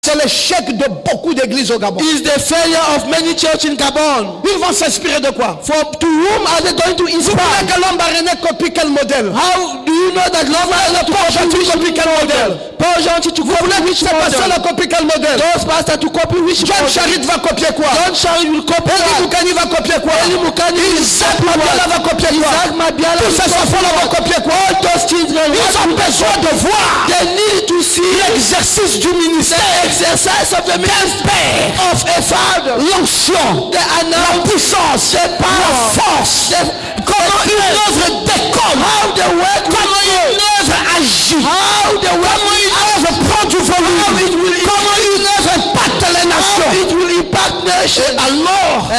C'est l'échec de beaucoup d'églises au Gabon. Is the failure of many churches in Gabon. Ils vont s'inspirer de quoi? To whom are they going to Vous inspire? voulez que l'homme barénais copie quel modèle? How do you know that Lord Maranatha Copie quel modèle? Paul Gentil to Vous voulez copy que which ces personnes model? copient quel modèle? Those pastors to copy which John model? Charit va copier quoi? John Charit will copy Eli that. Moukani va copier quoi? Eli Moukani will Isaac copy Mabiala what? va copier quoi? Isaac Mabiala Tous will ces copy enfants-là vont what? copier quoi? All those children, Ils ont besoin de voir they need to see l'exercice du the ministère, exercise of the ministry of a father, l'onction, la puissance, la force, comment une œuvre décolle, comment une œuvre agit, comment une œuvre prend du volume, comment une œuvre impacte les nations. Et alors,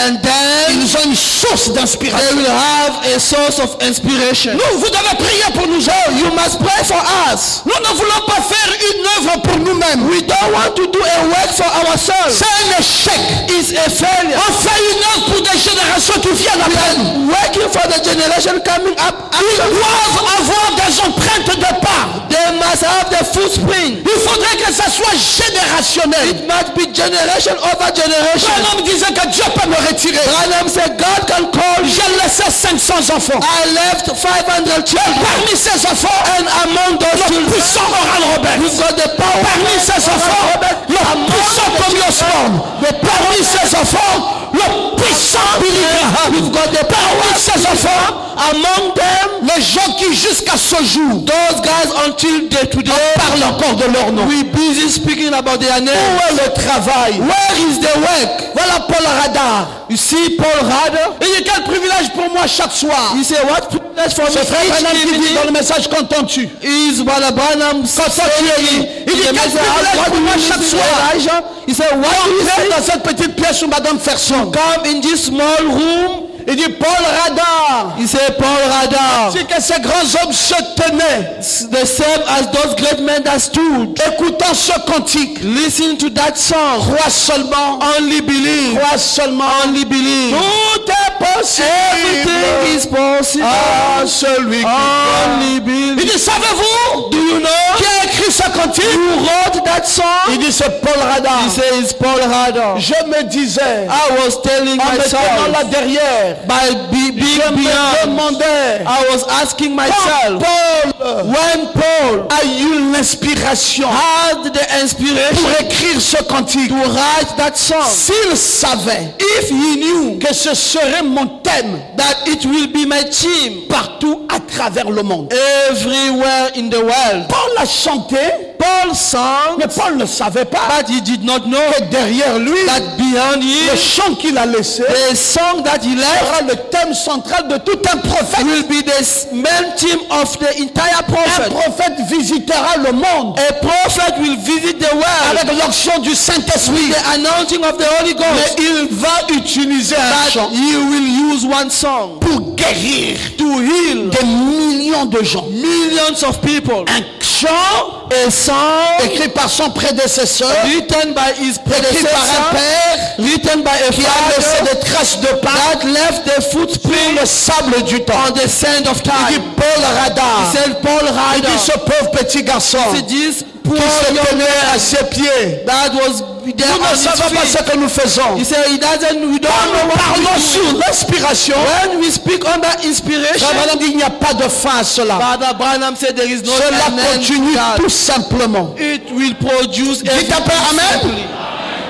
ils ont une source d'inspiration. they will have a source of inspiration. Nous, vous devez prier pour nous autres. You must pray for us. Nous ne voulons pas faire une œuvre pour nous-mêmes. We don't want to do a work for ourselves. C'est un échec. It's a failure. On fait une œuvre pour des générations qui viennent à peine. Working for the generation coming up. Ils doivent avoir des empreintes de pas. They must have the footprint. Il faudrait que ça soit générationnel. It must be generation over generation. Branham disait que Dieu peut me retirer. Branham said God can call you. J'ai laissé 500 enfants. I left 500 children. Parmi ces enfants, And among those le children, puissant Oral Roberts. we've got the power. Parmi ces enfants, le puissant Tommy Osborne. Parmi ces enfants, le puissant Billy Graham. We've got the Parmi power. ces enfants, Among them, les gens qui jusqu'à ce jour those guys until day today parlent encore de leur nom. we busy speaking about their name. Où est le travail? Where is the work? Voilà Paul Radar. You see Paul Rader? Il dit quel privilège pour moi chaque soir. He said, what privilege for me C'est frère Branham qui dit each dans le evening message qu'entends-tu? is Brother Branham Il dit quel privilège pour moi chaque soir. Elijah? He said, what do you Entrer say? dans cette petite pièce où Madame Ferson. Come in this small room. Il dit Paul Radar. He said, Paul Radar. C'est que ces grands hommes se tenaient, The same as those great men that stood. écoutant ce cantique. Listen to that song. Crois seulement, Only believe. crois seulement. Only believe. Tout est possible. Everything is possible. Ah, celui qui Only croit. Il believe. dit, savez-vous Do you know qui a écrit ce cantique? who wrote that song? Il dit, c'est Paul Radar. He said, it's Paul Radar. Je me disais, I was telling en me tenant là myself, derrière, by being je me beyond, demandais, I was asking quand myself, Paul when Paul a eu l'inspiration had the inspiration pour écrire ce cantique, to write that song, s'il savait if he knew que ce serait mon thème that it will be my theme partout à travers le monde. everywhere in the world. Paul a chanté, Paul sang, mais Paul ne savait pas but he did not know que derrière lui, that behind le him, chant qu'il a laissé the song that he left sera le thème central de tout un prophète. will be the main theme of the entire Un prophet. prophète visitera le monde A prophet will visit the world avec l'onction du Saint-Esprit. the anointing of the Holy Mais Ghost, il va utiliser un but chant he will use one song pour guérir to heal des millions de gens. millions of people. Un chant A song écrit par son prédécesseur, written by his écrit par un predecessor, père written by a qui a laissé father des traces de pas that left the sur footprint le sable du temps. on the sand of Il dit time. Paul Radar. He said, Paul Il dit Ryder, ce pauvre petit garçon this poor qui se young tenait à man ses pieds. that was there Nous on ne his savons pas ce feet. que nous faisons. He said, we don't Quand know nous what parlons we sur do. l'inspiration, When we speak under inspiration, Branham dit il n'y a pas de fin à cela. Father Branham said there is no Cela an end to continue that. tout simplement. It will produce Dites un peu Amen.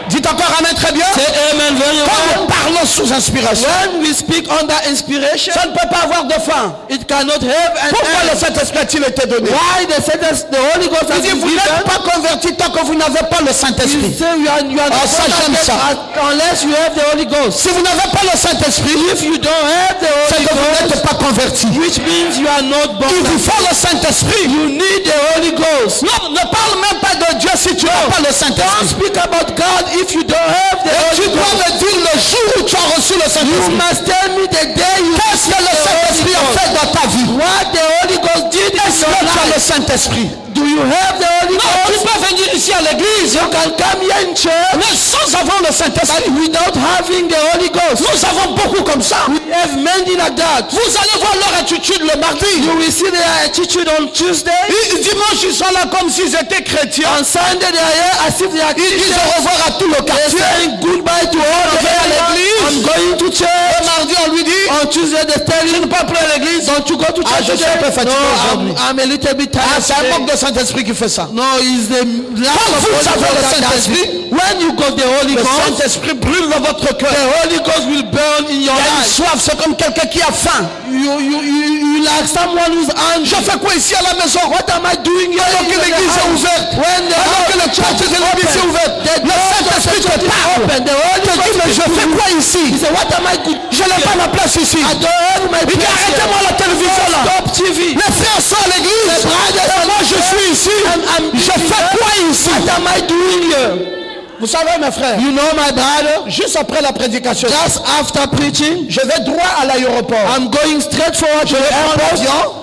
Dites encore Amen très bien. Say amen very Quand well. nous parlons sous inspiration, When we speak under inspiration, ça ne peut pas avoir de fin. it cannot have an Pourquoi le end. Saint-Esprit a-t-il été donné? Why the sentence, the Holy Ghost Il has dit been vous n'êtes given? pas convertis tant que vous n'avez pas le You Saint-Esprit. say you are Ah, not ça, j'aime ça. unless you have the Holy Ghost. Si vous n'avez pas le Saint-Esprit, If you don't have the c'est Holy que vous Ghost, n'êtes pas convertis. which means you are not born. Il vous faut le Saint-Esprit. You need the Holy Ghost. Non, ne parle même pas de Dieu si tu n'as pas le Don't Saint-Esprit. speak about God if you don't have the Et Holy tu dois Ghost. me dire le jour où tu as reçu le You Saint-Esprit. must tell me the day you Qu'est-ce que le received the Holy Saint-Esprit a Ghost. fait dans ta vie? What the Holy Ghost did in Est-ce your que tu as le life. Saint-Esprit? Do you have the Holy Non, tu Ghost? peux venir ici à l'église, You can come here in church, mais sans avons le Saint-Esprit. Without having the Holy Ghost, Nous avons beaucoup comme ça. we have many like that. Vous allez voir leur attitude le mardi. You will see their attitude on Tuesday. Dimanche, ils sont là comme s'ils étaient chrétiens. On Sunday they are here as if they are Ils disent Christians. au revoir à tout le They're quartier. saying goodbye to all On the va à area. l'église. I'm going to Le church. mardi, on lui dit, On Tuesday they tell tu you, ne peux plus à l'église. don't you go to Ah, church je suis un peu today? fatigué aujourd'hui. No, I'm a little bit Ah, tired c'est un today. manque de Saint-Esprit qui fait ça. No, it's the lack Quand of vous Holy avez le Ghost that does Saint-Esprit, it. When you got the Holy Le Ghost, Saint-Esprit brûle dans votre cœur. the Holy Ghost will burn in your Il y a une life. soif, c'est comme quelqu'un qui a faim. You like someone who's angry. Je fais quoi ici à la maison? What am I doing here? Alors que in the l'église est house? ouverte. When the Alors que le church de l'église est ouvert. Le Saint-Esprit te parle. The Holy Te dit, mais je fais quoi ici? He said, what am I good? Je n'ai pas ma place ici. I don't have my Il dit, place here. arrêtez-moi la télévision là. Stop TV. Les frères sont à l'église. Et moi je suis ici. Je fais quoi ici? What am I doing here? Vous savez mes frères, You know my brother? juste après la prédication, Just after preaching, je vais droit à l'aéroport. I'm going straight forward to the airport.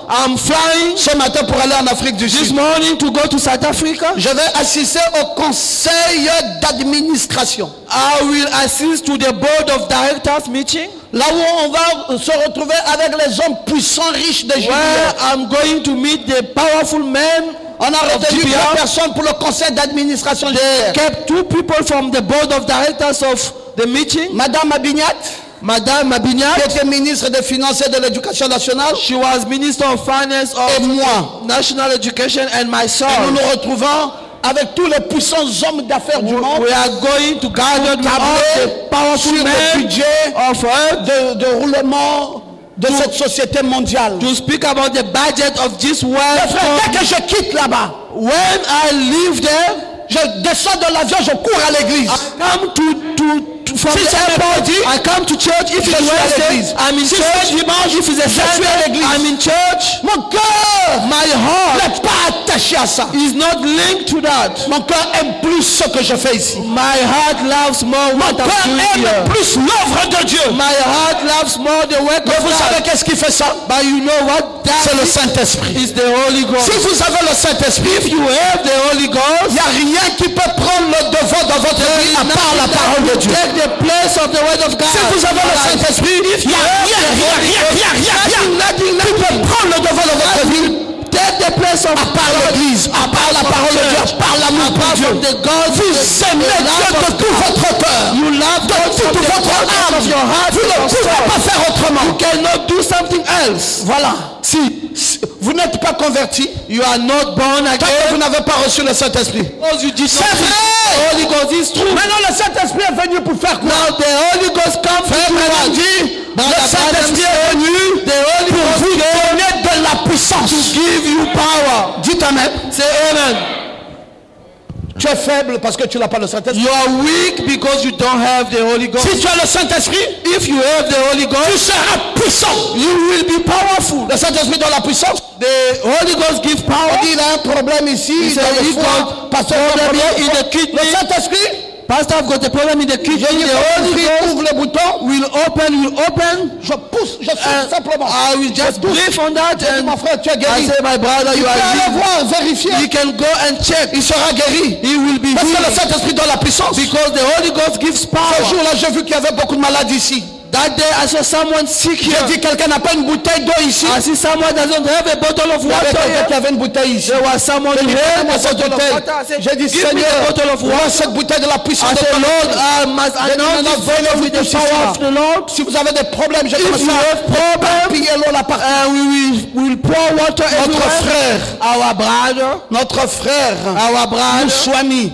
I'm flying Ce matin pour aller en Afrique du this Sud. morning to go to South Africa. Je vais assister au conseil d'administration. I will assist to the board of directors meeting Là où on va se retrouver avec les hommes puissants, riches de where Juillet. I'm going to meet the powerful men. On a retenu GBA. 3 personnes pour le conseil d'administration. Kept 2 people from the board of directors of the meeting. Madame Abignat, Madame qui Mabignat, était ministre des Finances et de l'Éducation nationale, she was Minister of Finance et of moi. National Education, and my Et nous son. nous retrouvons avec tous les puissants hommes d'affaires du monde We are going to gather with all tabler the powerful sur le men budget of earth de roulement de cette société mondiale. to speak about the budget of this Mes world. frères, dès que je quitte là-bas, When I leave there, je descends de l'avion, je cours à l'église. I come from Si the c'est airport. mercredi, I come to church. If je it's suis à Wednesday, l'église. I'm in Si church. c'est dimanche, If it's a je suis à Sunday, l'église. I'm in church. Mon cœur My heart n'est pas attaché à ça. is not linked to that. Mon cœur aime plus ce que je fais ici. My heart loves more Mon what I'm cœur doing aime here. plus l'œuvre de Dieu. My heart loves more the work Mais of vous savez God. qu'est-ce qui fait ça? But you know what? C'est le That Saint-Esprit. is the Holy Ghost. Si vous avez le Saint-Esprit, If you have the Holy il Ghost, n'y a rien qui peut prendre le devant dans votre vie à part la parole de Dieu. take the place of the word of God. Si vous avez le Saint-Esprit, il n'y a rien qui peut prendre le devant dans votre vie Take the place of à part l'église, à part la parole de Dieu, à part l'amour pour Dieu. Vous aimez Dieu de tout votre cœur, You love God de toute votre âme. of your heart. Vous ne pouvez pas faire autrement. You cannot do something else. Voilà. Si vous n'êtes pas converti, You are not born tant que vous again. n'avez pas reçu le Saint-Esprit. Because you did C'est not vrai. The Holy Ghost is true. Maintenant, le Saint-Esprit est venu pour faire quoi? Now the Holy Ghost comes Frère to Branham us. dit, Brother le Saint-Esprit Branham est venu The Holy pour Ghost vous came donner de la puissance. to give you power. Dites Amen. Say amen. Tu es faible parce que tu n'as pas le Saint-Esprit. You are weak because you don't have the Holy Ghost. Si tu as le Saint-Esprit, If you have the Holy tu Ghost, seras puissant. you will be powerful. Le Saint-Esprit donne la puissance. The Holy Ghost gives power. On dit il a un problème ici, said dans le he foie. got Pasteur, problem il in a un the kidney. Le Saint-Esprit, Pastor, I've got a problem in the kidney. je dis, The Holy Saint-Esprit Ghost ouvre le bouton, will open. je pousse, je saute And simplement. I will just breathe on that Je dis, and mon frère, tu es I guéri. say, my brother, Tu you peux are aller healed. voir, vérifier. You can go and check. Il sera guéri. He will be Parce que le healed. Saint-Esprit donne la puissance. Because the Holy Ghost gives Ce power. jour-là, j'ai vu qu'il y avait beaucoup de malades ici. That day I saw someone sick J'ai here. dit, quelqu'un n'a pas une bouteille d'eau ici. I see someone doesn't have a bottle of Il y avait water quelqu'un qui here. avait une bouteille ici. There was someone who J'ai dit, had donne-moi a cette bottle of bouteille. water. I said, J'ai dit, give me Seigneur, the bottle of vois water. cette bouteille de la puissance I de said, ton Lord, nom. I must announce this fire with the power of the Lord. Si vous avez des problèmes, j'ai If commencé you have à problem, piller l'eau là partout. we will pour water Notre everywhere. frère, Our brother, notre frère, our brother, Moussouami,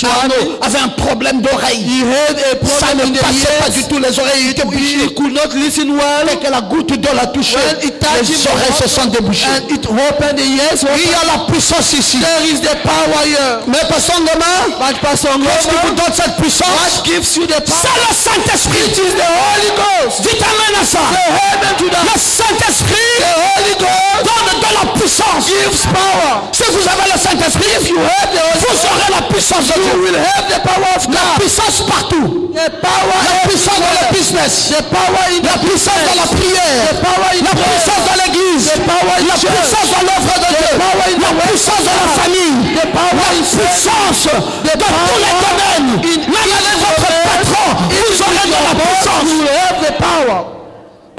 Arnaud, avait un problème d'oreille. he had a Ça problem ne in the passait pas du ears. tout, les oreilles étaient He bouchées. could not listen well. Dès que la goutte d'eau l'a touché, When it touched les him, oreilles se sont débouchées. and it opened the ears. Il y a la puissance ici. There is the power here. Mais Pasteur Ngoma, But Pastor qu'est-ce qui vous Ngoma, donne cette puissance? what gives you the C'est power? le Saint-Esprit. It is the Holy Ghost. Dites amen à ça. Say amen to that. Le Saint-Esprit The Holy Ghost donne de la puissance. gives power. Si vous avez le Saint-Esprit, If you have the Holy vous Ghost, aurez la puissance de you Dieu. will have the power of La God. puissance partout. The power La puissance dans le business. The power in La the puissance dans la business. prière. The power in La prayer. puissance dans l'église. The power in La church. puissance dans l'œuvre de Dieu. power in La the puissance dans la famille. The power La in puissance dans tous les power domaines. in Même dans votre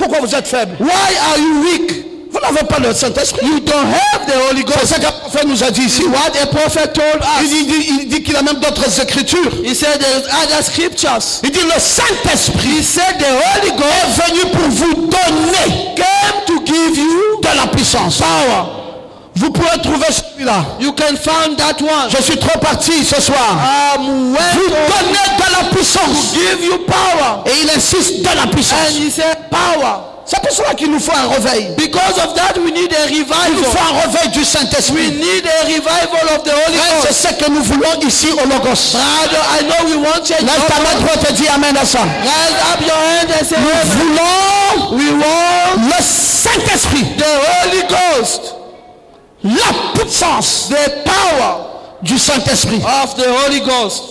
Pourquoi vous êtes faible? Why are you weak? Vous n'avez pas le Saint-Esprit. You don't have the Holy Ghost. C'est ce qu'un prophète nous a dit ici. What a prophet told us. Il dit qu'il a même d'autres écritures. He said there's other scriptures. Il dit le Saint-Esprit He said the Holy Ghost est venu pour vous donner, came to give you de la puissance. power. Vous pouvez trouver celui-là. You can find that one. Je suis trop parti ce soir. Went Vous to donnez de la puissance. give you power. Et il insiste de la And puissance. he said power. C'est pour cela qu'il nous faut un réveil. Because of that we need a Il nous revival. faut un réveil du We Saint-Esprit. need a revival of the Holy C'est Ghost. ce que nous voulons ici au Logos. Brother, I know we want change. Lève ta main droite et dis Amen à ça. Raise up your hand and say, Nous voulons we want le Saint-Esprit, the Holy Ghost, la puissance the power du Saint-Esprit. of the Holy Ghost.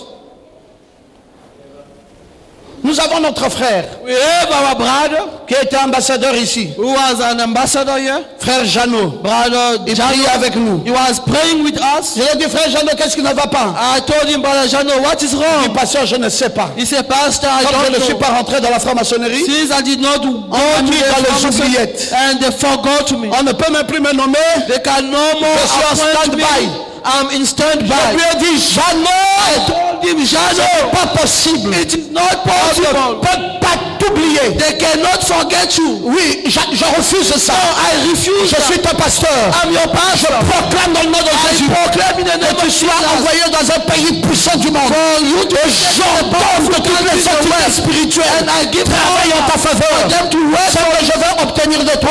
Nous avons notre frère We have our brother qui était ambassadeur ici, who was an ambassador here. frère Jeannot. Brother Il Jano, priait avec nous. he was praying with us. Je lui ai dit, frère Jeannot, qu'est-ce qui ne va pas? I told him, Brother Jano, what is Il dit, wrong? pasteur, je ne sais pas. He said, Pastor, I Comme je ne don't suis know. pas rentré dans la franc-maçonnerie, Since I did not go m'a to mis dans les the oubliettes. and they forgot me. On ne peut même plus me nommer. They can no more Je suis en appoint me. stand-by. I'm in Je standby. lui ai dit, I Jeannot, told him, ce Jano, n'est pas possible. it is not On possible. ne peut pas t'oublier. They cannot forget you. Oui, je refuse ça. I refuse Je that. suis ton pasteur. I'm your pastor. Proclame dans le nom de I Jésus proclaim in the name que tu of sois Jesus. envoyé dans un pays puissant du monde. Et j'ordonne que toutes les entités spirituelles travaillent en ta faveur. Ce que je veux obtenir de toi,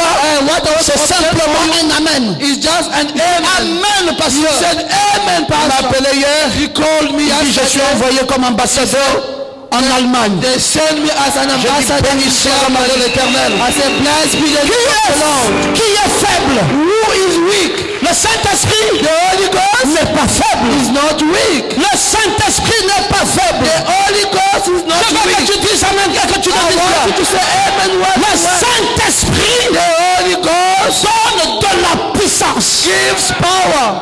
c'est simplement un amen. It's just an amen. Amen, He pasteur. said amen, Il m'a pastor. appelé hier. He called me Il dit, je suis envoyé comme ambassadeur en Allemagne. They sent me as an Je dis, ambassador béni in soit le nom de Germany. l'Éternel. I said, blessed be the Qui name of the Lord. qui est faible? Who is weak? Le Saint-Esprit The Holy Ghost n'est pas faible. is not weak. Le Saint-Esprit n'est pas faible. The Holy Ghost is not Je veux que weak. tu dises amen, que tu I want you dises to say amen. le Saint-Esprit The Holy Ghost donne de la puissance. gives power.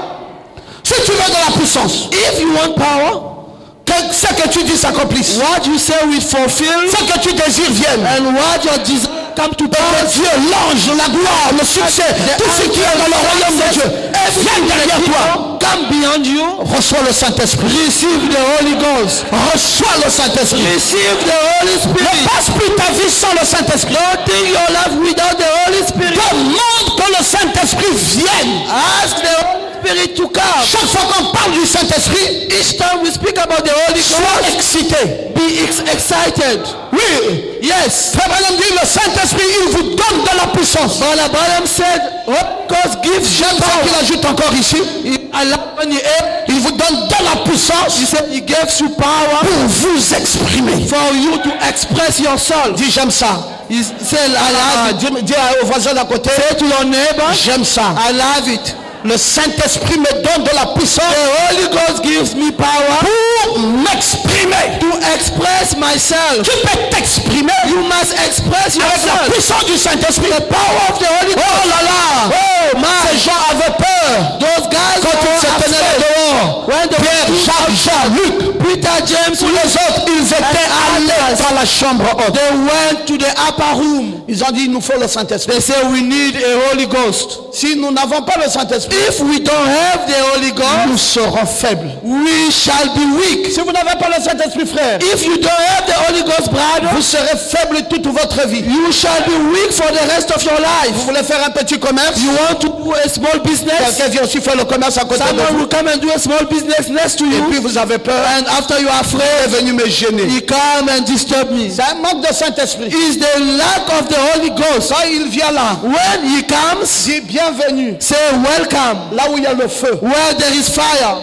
Si tu veux de la puissance, If you want power, que ce que tu dis s'accomplisse. what you say will fulfill, Ce que tu désires vienne. and what your desire come to Que pass. Dieu, l'ange, la gloire, le succès, tout ce qui est dans le royaume de Dieu, vienne derrière toi. Come beyond you. Reçois le Saint-Esprit. Receive the Holy Ghost. Reçois le Saint-Esprit. Receive the Holy Ne Spirit. passe plus ta vie sans le Saint-Esprit. Don't think your life without the Holy Spirit. Demande que le Saint-Esprit vienne. Ask the Holy Spirit to come. Chaque fois qu'on parle du Saint-Esprit, Each time we speak about the Holy sois Ghost, excité. be excited. Oui. Yes. Frère Branham dit, le Saint-Esprit, il vous donne de la puissance. Brother Branham said, Holy Ghost gives you J'aime ça qu'il power. ajoute encore ici. I like when he ate, Il vous donne de la puissance he said he gives you power pour vous exprimer. for you to express yourself. Dis, j'aime ça. He said, I love it. Dis au voisin d'à côté, Say to your neighbor, j'aime ça. I love it. Le Saint-Esprit me donne de la puissance The Holy Ghost gives me power pour m'exprimer. to express myself. Tu peux t'exprimer You must express avec la yourself. puissance du Saint-Esprit. The power of the Holy Ghost. Oh là là! Oh Ces man, gens avaient peur. those guys Quand ils se were tenaient là afraid. dehors, When the Pierre, Jacques, Jean, Luc, Peter, James, tous les autres, ils étaient allés dans la chambre haute. they went to the upper room. Ils ont dit, il nous faut le Saint-Esprit. They say we need a Holy Ghost. Si nous n'avons pas le Saint-Esprit, If we don't have the Holy Ghost, nous serons faibles. we shall be weak. Si vous n'avez pas le Saint-Esprit, frère, If you don't have the Holy Ghost, brother, vous serez faible toute votre vie. you shall be weak for the rest of your life. Vous voulez faire un petit commerce? You want to do a small business? Quelqu'un vient aussi faire le commerce à côté de Someone vous. will come and do a small business next to Et puis you, vous avez peur. and after you are Il est afraid, venu me gêner. he come and disturb me. C'est un manque de Saint-Esprit. It's the lack of the Holy Ghost. Quand il vient là, When he comes, dis bienvenue. say welcome. Là où il y a le feu. Where there is fire,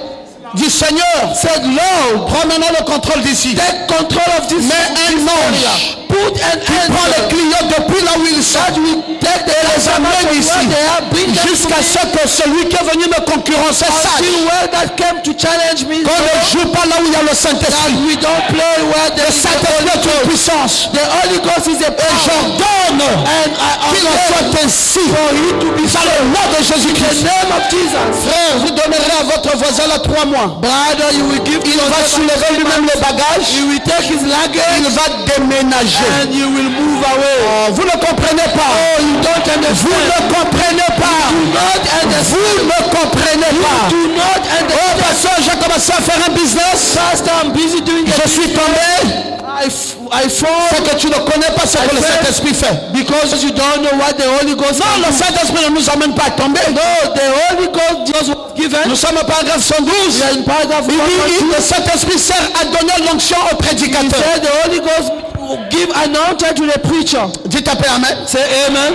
Dis Seigneur, said Lord, prends maintenant le contrôle d'ici. take control of this Mais un area. ange Put an prends les angel clients depuis là où ils sont. that will take the Les amène from ici. where they are, bring them to Jusqu'à me, ce que celui qui est venu me concurrencer sache until where that came to challenge me. qu'on ne joue pas là où il y a le That Saint-Esprit. we don't play where there Le is the Saint-Esprit Holy est une Ghost. puissance. The Holy Ghost is a Et power. j'ordonne And I qu'il en ordain soit ainsi. for you to be Dans le nom de in the Jésus-Christ. name of Jesus. Frère, vous donnerez à votre voisin là 3 mois. enfants. Brother, you will give Il va soulever lui-même le bagage. He will take his luggage. Il va déménager. And you will move away. Oh, vous ne comprenez pas. Oh, you don't understand. Vous ne comprenez pas. Do not understand. Vous ne comprenez pas. Do not understand. Oh, pasteur, j'ai commencé à faire un business. Pastor, I'm busy doing Je suis tombé. I fall. C'est que tu ne connais pas ce que le Saint-Esprit fait. Because you don't know what the Holy Ghost Non, le Saint-Esprit ne nous amène pas à tomber. No, the Holy Ghost just was given. Nous sommes au paragraphe 112. We are in paragraph Il dit, 112. le Saint-Esprit sert à donner l'onction au He prédicateur. said the Holy Ghost will give anointing to the preacher. Dites après Amen. Say amen.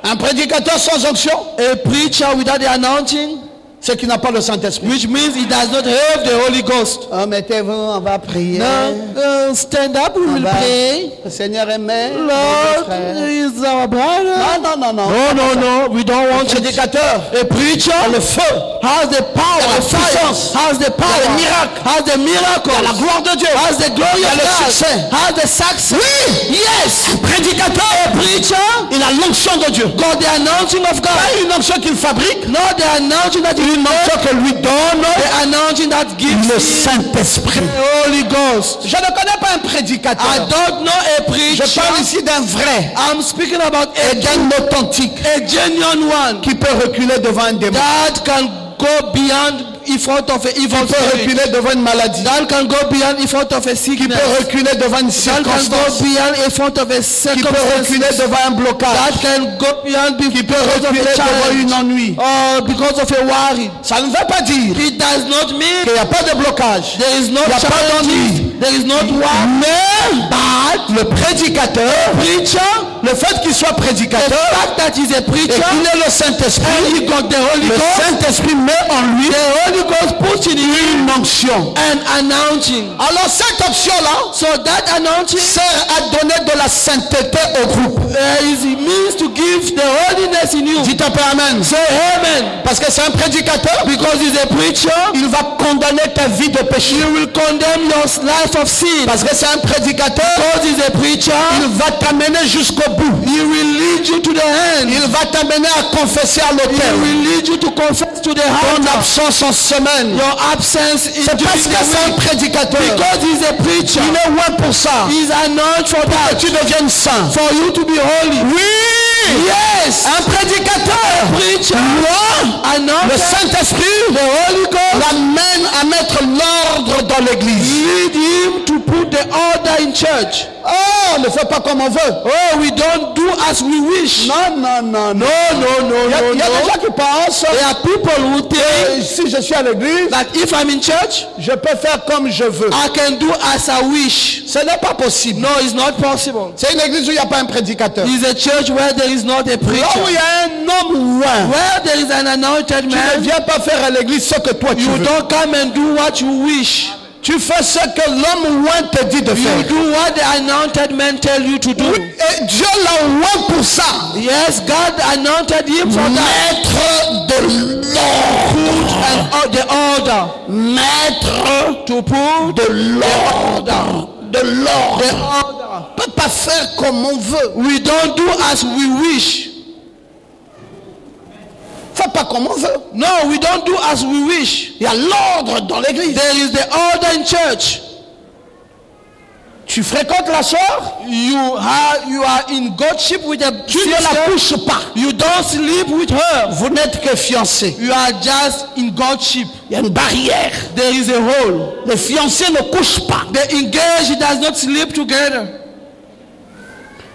Un prédicateur sans onction, A preacher without the anointing, c'est qu'il n'a pas le Saint-Esprit. which means he does not have the Holy Ghost. Oh, mettez-vous, on va prier. Now, stand up, we will pray. Le Seigneur aimait. Lord is our brother. Non, non, non, non. No, we don't Un want it. prédicateur, A preacher le feu, has the power, la puissance, has the power, le miracle, has the miracle, la gloire de Dieu, has the glory il a of le God, succès. has the success. Oui, Yes, un prédicateur, a preacher il a l'onction de Dieu. got the anointing of God. Pas une onction qu'il fabrique, Not the anointing that he une onction que lui donne the anointing that gives le him Saint-Esprit. the Holy Ghost. Je ne connais pas un prédicateur. I don't know a preacher. Je parle ici d'un vrai I'm speaking about et d'un authentique a genuine one qui peut reculer devant un démon, that can go beyond in front of a evil qui peut spirit. reculer devant une maladie, That can go beyond in front of a qui sickness. peut reculer devant une That can go circonstance, beyond in front of a qui peut reculer circumstance. devant un blocage, That can go beyond qui peut because of reculer a devant une challenge ennui. or because of a worry. Ça ne veut pas dire It does not mean qu'il n'y a pas de blocage. there is no Il n'y a pas challenge. d'ennui. There is not worry. Mais le prédicateur, Preacher, le fait qu'il soit the prédicateur fact that he's a et preacher qu'il ait le and Saint-Esprit, he got the Holy le Ghost, Saint-Esprit met en lui the Holy Ghost puts in him une onction. an announcing. Alors cette option-là So that announcing sert à donner de la sainteté au groupe. it means to give the holiness in you. Dites un peu Amen. Say amen. Parce que c'est un prédicateur, Because he's a preacher, il va condamner ta vie de péché. he will condemn your life of sin. Parce que c'est un prédicateur, Because he's a preacher, il va t'amener jusqu'au bout. he will lead you to the end. Il va t'amener à confesser à He l'autel. will lead you to confess to the Ton altar. absence en semaine. Your absence is C'est parce during que c'est un the week. prédicateur. Because he's a preacher, Il est loin pour ça. he's anointed for Que that. tu deviennes saint. For you to be holy. Oui! Yes. Un prédicateur. Preacher, Moi, le anointed, Saint-Esprit the Holy Ghost, l'amène à mettre l'ordre dans l'église. lead him to put the order in church. Oh, on ne fait pas comme on veut. Oh, we don't do as we wish. Non, non, non, non. No, Il y a des gens qui pensent, There are people who think si je suis à l'église, that if I'm in church, je peux faire comme je veux. I can do as I wish. Ce n'est pas possible. No, it's not possible. C'est une église où il n'y a pas un prédicateur. It's a church where there is not a Là où preacher. il y a un homme loin, Where there is an anointed tu ne man, viens pas faire à l'église ce que toi tu you veux. don't come and do what you wish. Tu fais ce que l'homme loin te dit de You faire. do what the anointed man tell you to do. Et Dieu l'a loin pour ça. Yes, God anointed him for that. Maître de l'ordre. And the order. Maître To put de l'ordre. De the l'ordre. order. On ne peut pas faire comme on veut. We don't do as we wish. Fais pas comme on veut. No, we don't do as we wish. Il y a l'ordre dans l'église. There is the order in church. Tu fréquentes la soeur, You are in godship with a tu ne la sister. couches pas. You don't sleep with her. Vous n'êtes que fiancés. You are just in godship. Il y a une barrière. There is a hole. Les fiancés ne couchent pas. The engaged does not sleep together.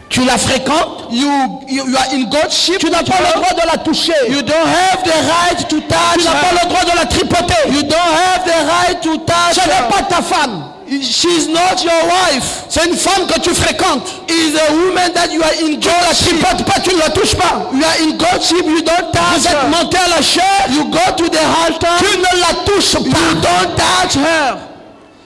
Tu la fréquentes, You are in godship. tu n'as with pas le her. droit de la toucher. You don't have the right to Tu touch n'as pas her. le droit de la tripoter. You don't have the right to touch Ce n'est her. pas ta femme. She's not your wife. C'est une femme que tu fréquentes. Is a woman that you are in Tu ne la godship. tripotes pas, tu ne la touches pas. You are in godship. You don't touch Vous êtes her. monté à la chair, You go to the altar. tu ne la touches You pas. don't touch her.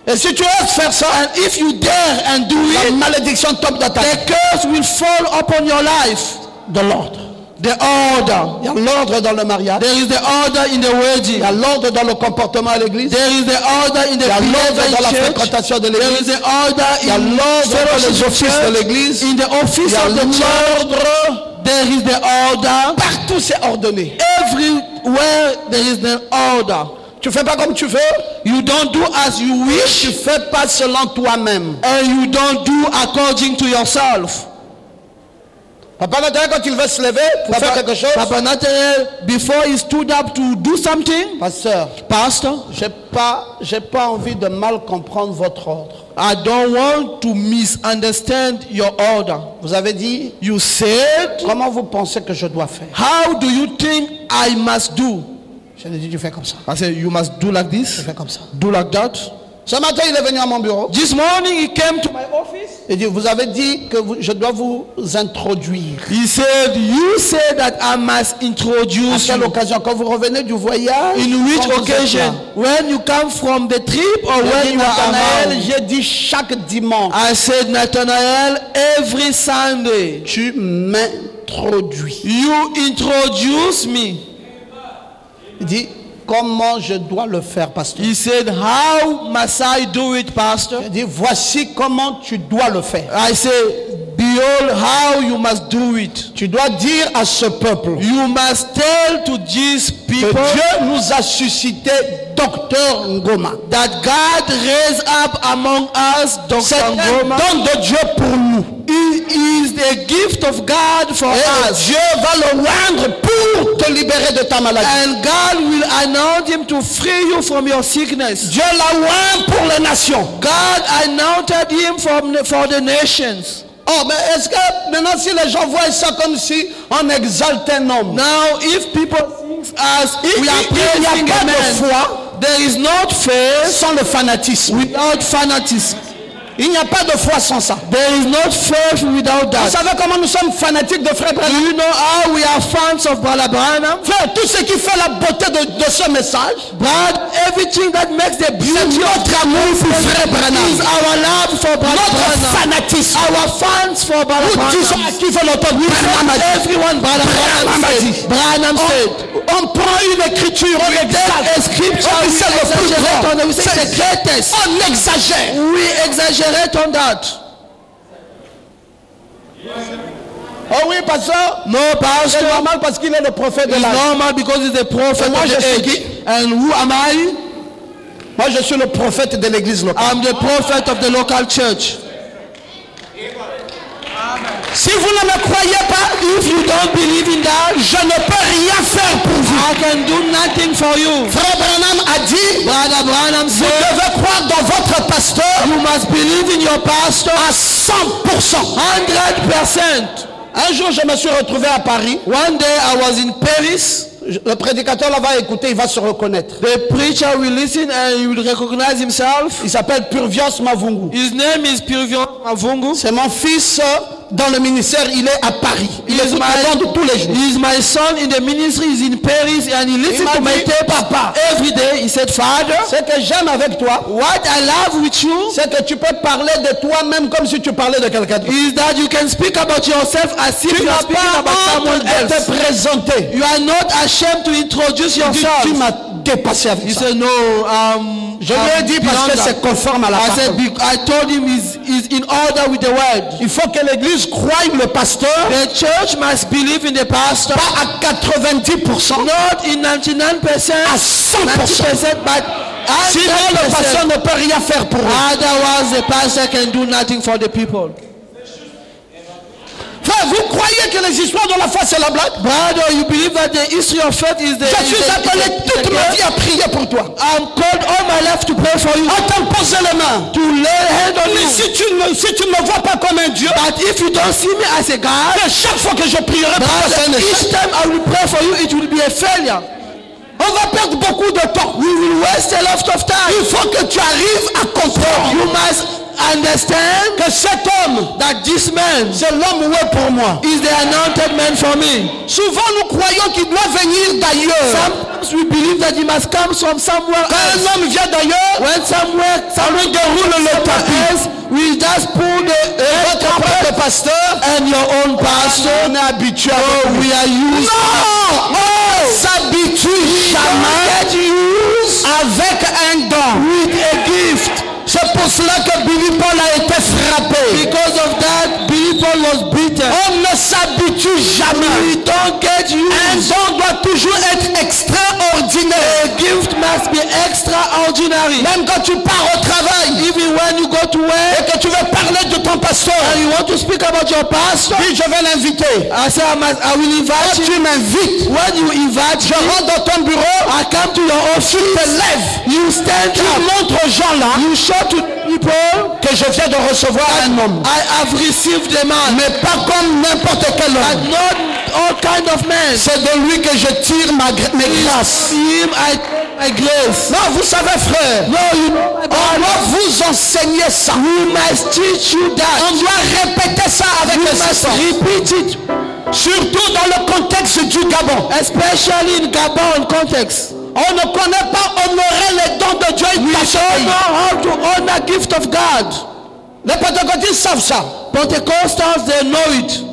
Et si tu oses faire ça, And if you dare and do la it, malédiction tombe dans ta the tête. curse will fall upon your life. De l'ordre. The order. Il y a l'ordre dans le mariage. There is the order in the Il wedding. y a l'ordre dans le comportement à l'église. There is the order in the Il y a l'ordre behavior dans la in church. fréquentation de There is l'église. the order Il y a in l'ordre dans les fellowship offices de church. l'église. In the Il office y a of the church. l'ordre. There is the order. Partout c'est ordonné. Everywhere there is the order. Tu fais pas comme tu veux. You don't do as you wish. Tu fais pas selon toi-même. And you don't do according to yourself. Papa Nathanaël, quand il veut se lever pour faire quelque chose. Papa Nathanaël, before he stood up to do something. Pastor, j'ai pas envie de mal comprendre votre ordre. I don't want to misunderstand your order. Vous avez dit, you said, comment vous pensez que je dois faire? How do you think I must do? Je lui ai dit, tu fais comme ça. I said, you must do like this. Je fais comme ça. Do like that. Ce matin, il est venu à mon bureau. This morning he came to my office. Il dit, vous avez dit que je dois vous introduire. He said, you said that I must introduce you. À quelle occasion? Quand vous revenez du voyage? In which occasion? When you come from the trip or when you are around? J'ai dit chaque dimanche. I said, Nathanael, every Sunday. Tu m'introduis. You introduce me. Il dit, comment je dois le faire, pasteur? He said, how must I do it, pastor? Il dit, voici comment tu dois le faire. I said, behold how you must do it. Tu dois dire à ce peuple. You must tell to these people. Que Dieu nous a suscité Docteur Ngoma. That God raised up among us Dr. Ngoma. C'est un don de Dieu pour nous. It is the gift of God for us. Dieu va le rendre pour te libérer de ta maladie. And God will anoint him to free you from your sickness. Dieu l'a oint pour les nations. God anointed him for the nations. Oh, mais est-ce que maintenant si les gens voient ça comme si on exalte un homme? Now, if people think as we are praising a pas de foi, there is not faith sans le fanatisme. Without fanatism. Il n'y a pas de foi sans ça. There is not faith without that. Vous savez comment nous sommes fanatiques de Frère Branham? Do you know how we are fans of Brother Branham? Frère, tout ce qui fait la beauté de ce message, everything that makes the beauty of notre amour pour Frère Branham, is our love for Brother Branham. Notre fanatisme, our fans for Brother Branham. Nous disons à qui veut l'entendre. Everyone, Brother Branham said. On prend une écriture, on exagère. A scripture, on dit c'est le plus grand. C'est the greatest. On exagère. We exaggerate on that. Oh oui, pasteur. No, pastor. C'est normal parce qu'il est le prophète de l'âge. It's normal because he's the prophet of the age. And who am I? Moi, je suis le prophète de l'église locale. I'm the prophet of the local church. Si vous ne me croyez pas, if you don't believe in that, je ne peux rien faire pour vous. I can do nothing for you. Frère Branham a dit, Brother Branham said, vous devez croire dans votre pasteur. You must believe in your pastor à 100%. 100%. Un jour, je me suis retrouvé à Paris. One day I was in Paris. Le prédicateur là va écouter, il va se reconnaître. The preacher will listen and he will recognize himself. Il s'appelle Purvios Mavungu. His name is Purvios Mavungu. C'est mon fils dans le ministère, il est à Paris. Il est de tous les jours. He is my son in the ministry, he is in Paris and he listens to my tape papa. Every day. He said, Father, ce que j'aime avec toi, what I love with you, c'est que tu peux parler de toi-même comme si tu parlais de quelqu'un d'autre. Is that you can speak about yourself as if you are speaking about someone else. Te présenter. You are not ashamed to introduce yourself. Tu m'as dépassé avec ça. Said, no, je lui ai dit parce que c'est conforme à la parole. I told him is in order with the word. Il faut que l'église croie le pasteur. The church must believe in the pastor. Pas à 90%. Not in 99%. À 100%. But sinon le pasteur ne peut rien faire pour eux. Otherwise the pastor can do nothing for the people. Frère, vous croyez que les histoires de la foi c'est la blague? Brother, you believe that the history of faith is the... Je suis appelé toute ma vie à prier pour toi. I'm called all my life to pray for you. À te poser les mains. To lay hand on you. Si tu ne me vois pas comme un Dieu, but if you don't see me as a God, chaque fois que je prierai pour toi, each time I will pray for you, it will be a failure. On va perdre beaucoup de temps. We will waste a lot of time. Il faut que tu arrives à comprendre. You must understand que cet homme, that this man, c'est l'homme oué pour moi, is the anointed man for me. Souvent nous croyons qu'il doit venir d'ailleurs. Sometimes we believe that he must come from somewhere else. Quand un homme vient d'ailleurs, when someone déroule le tapis, we just pull the pasteur and your own pastor. On est habitué. Oh, we are used. No, s'habitue jamais avec un don. With a gift. C'est pour pour cela que Billy Paul a été frappé. Because of that, Billy Paul was beaten. On ne s'habitue jamais. We don't get Un used. don doit toujours être extraordinaire. A gift must be extraordinary. Même quand tu pars au travail Even when you go to work et que tu veux parler de ton pasteur, and you want to speak about your pastor, puis je vais l'inviter. I say I will invite Quand you. tu m'invites, When you invite je me, rentre dans ton bureau, I come to your tu office. te lèves, You stand tu up. montres aux gens là You show to people que je viens de recevoir un homme. I have received a man, Mais pas comme n'importe quel but homme. not all kind of men. C'est de lui que je tire mes grâces. Him I my grace. Non, vous savez frère, No, you know my on brother. doit vous enseigner ça. We must teach you On that. doit répéter ça avec We les must enfants. repeat it, Surtout dans le contexte du Gabon. especially in Gabon context. On ne connaît pas honorer les dons de Dieu We dans ce don't pays. know how to honor gift of God. Les Pentecôtistes savent ça. Pentecostals, they know it.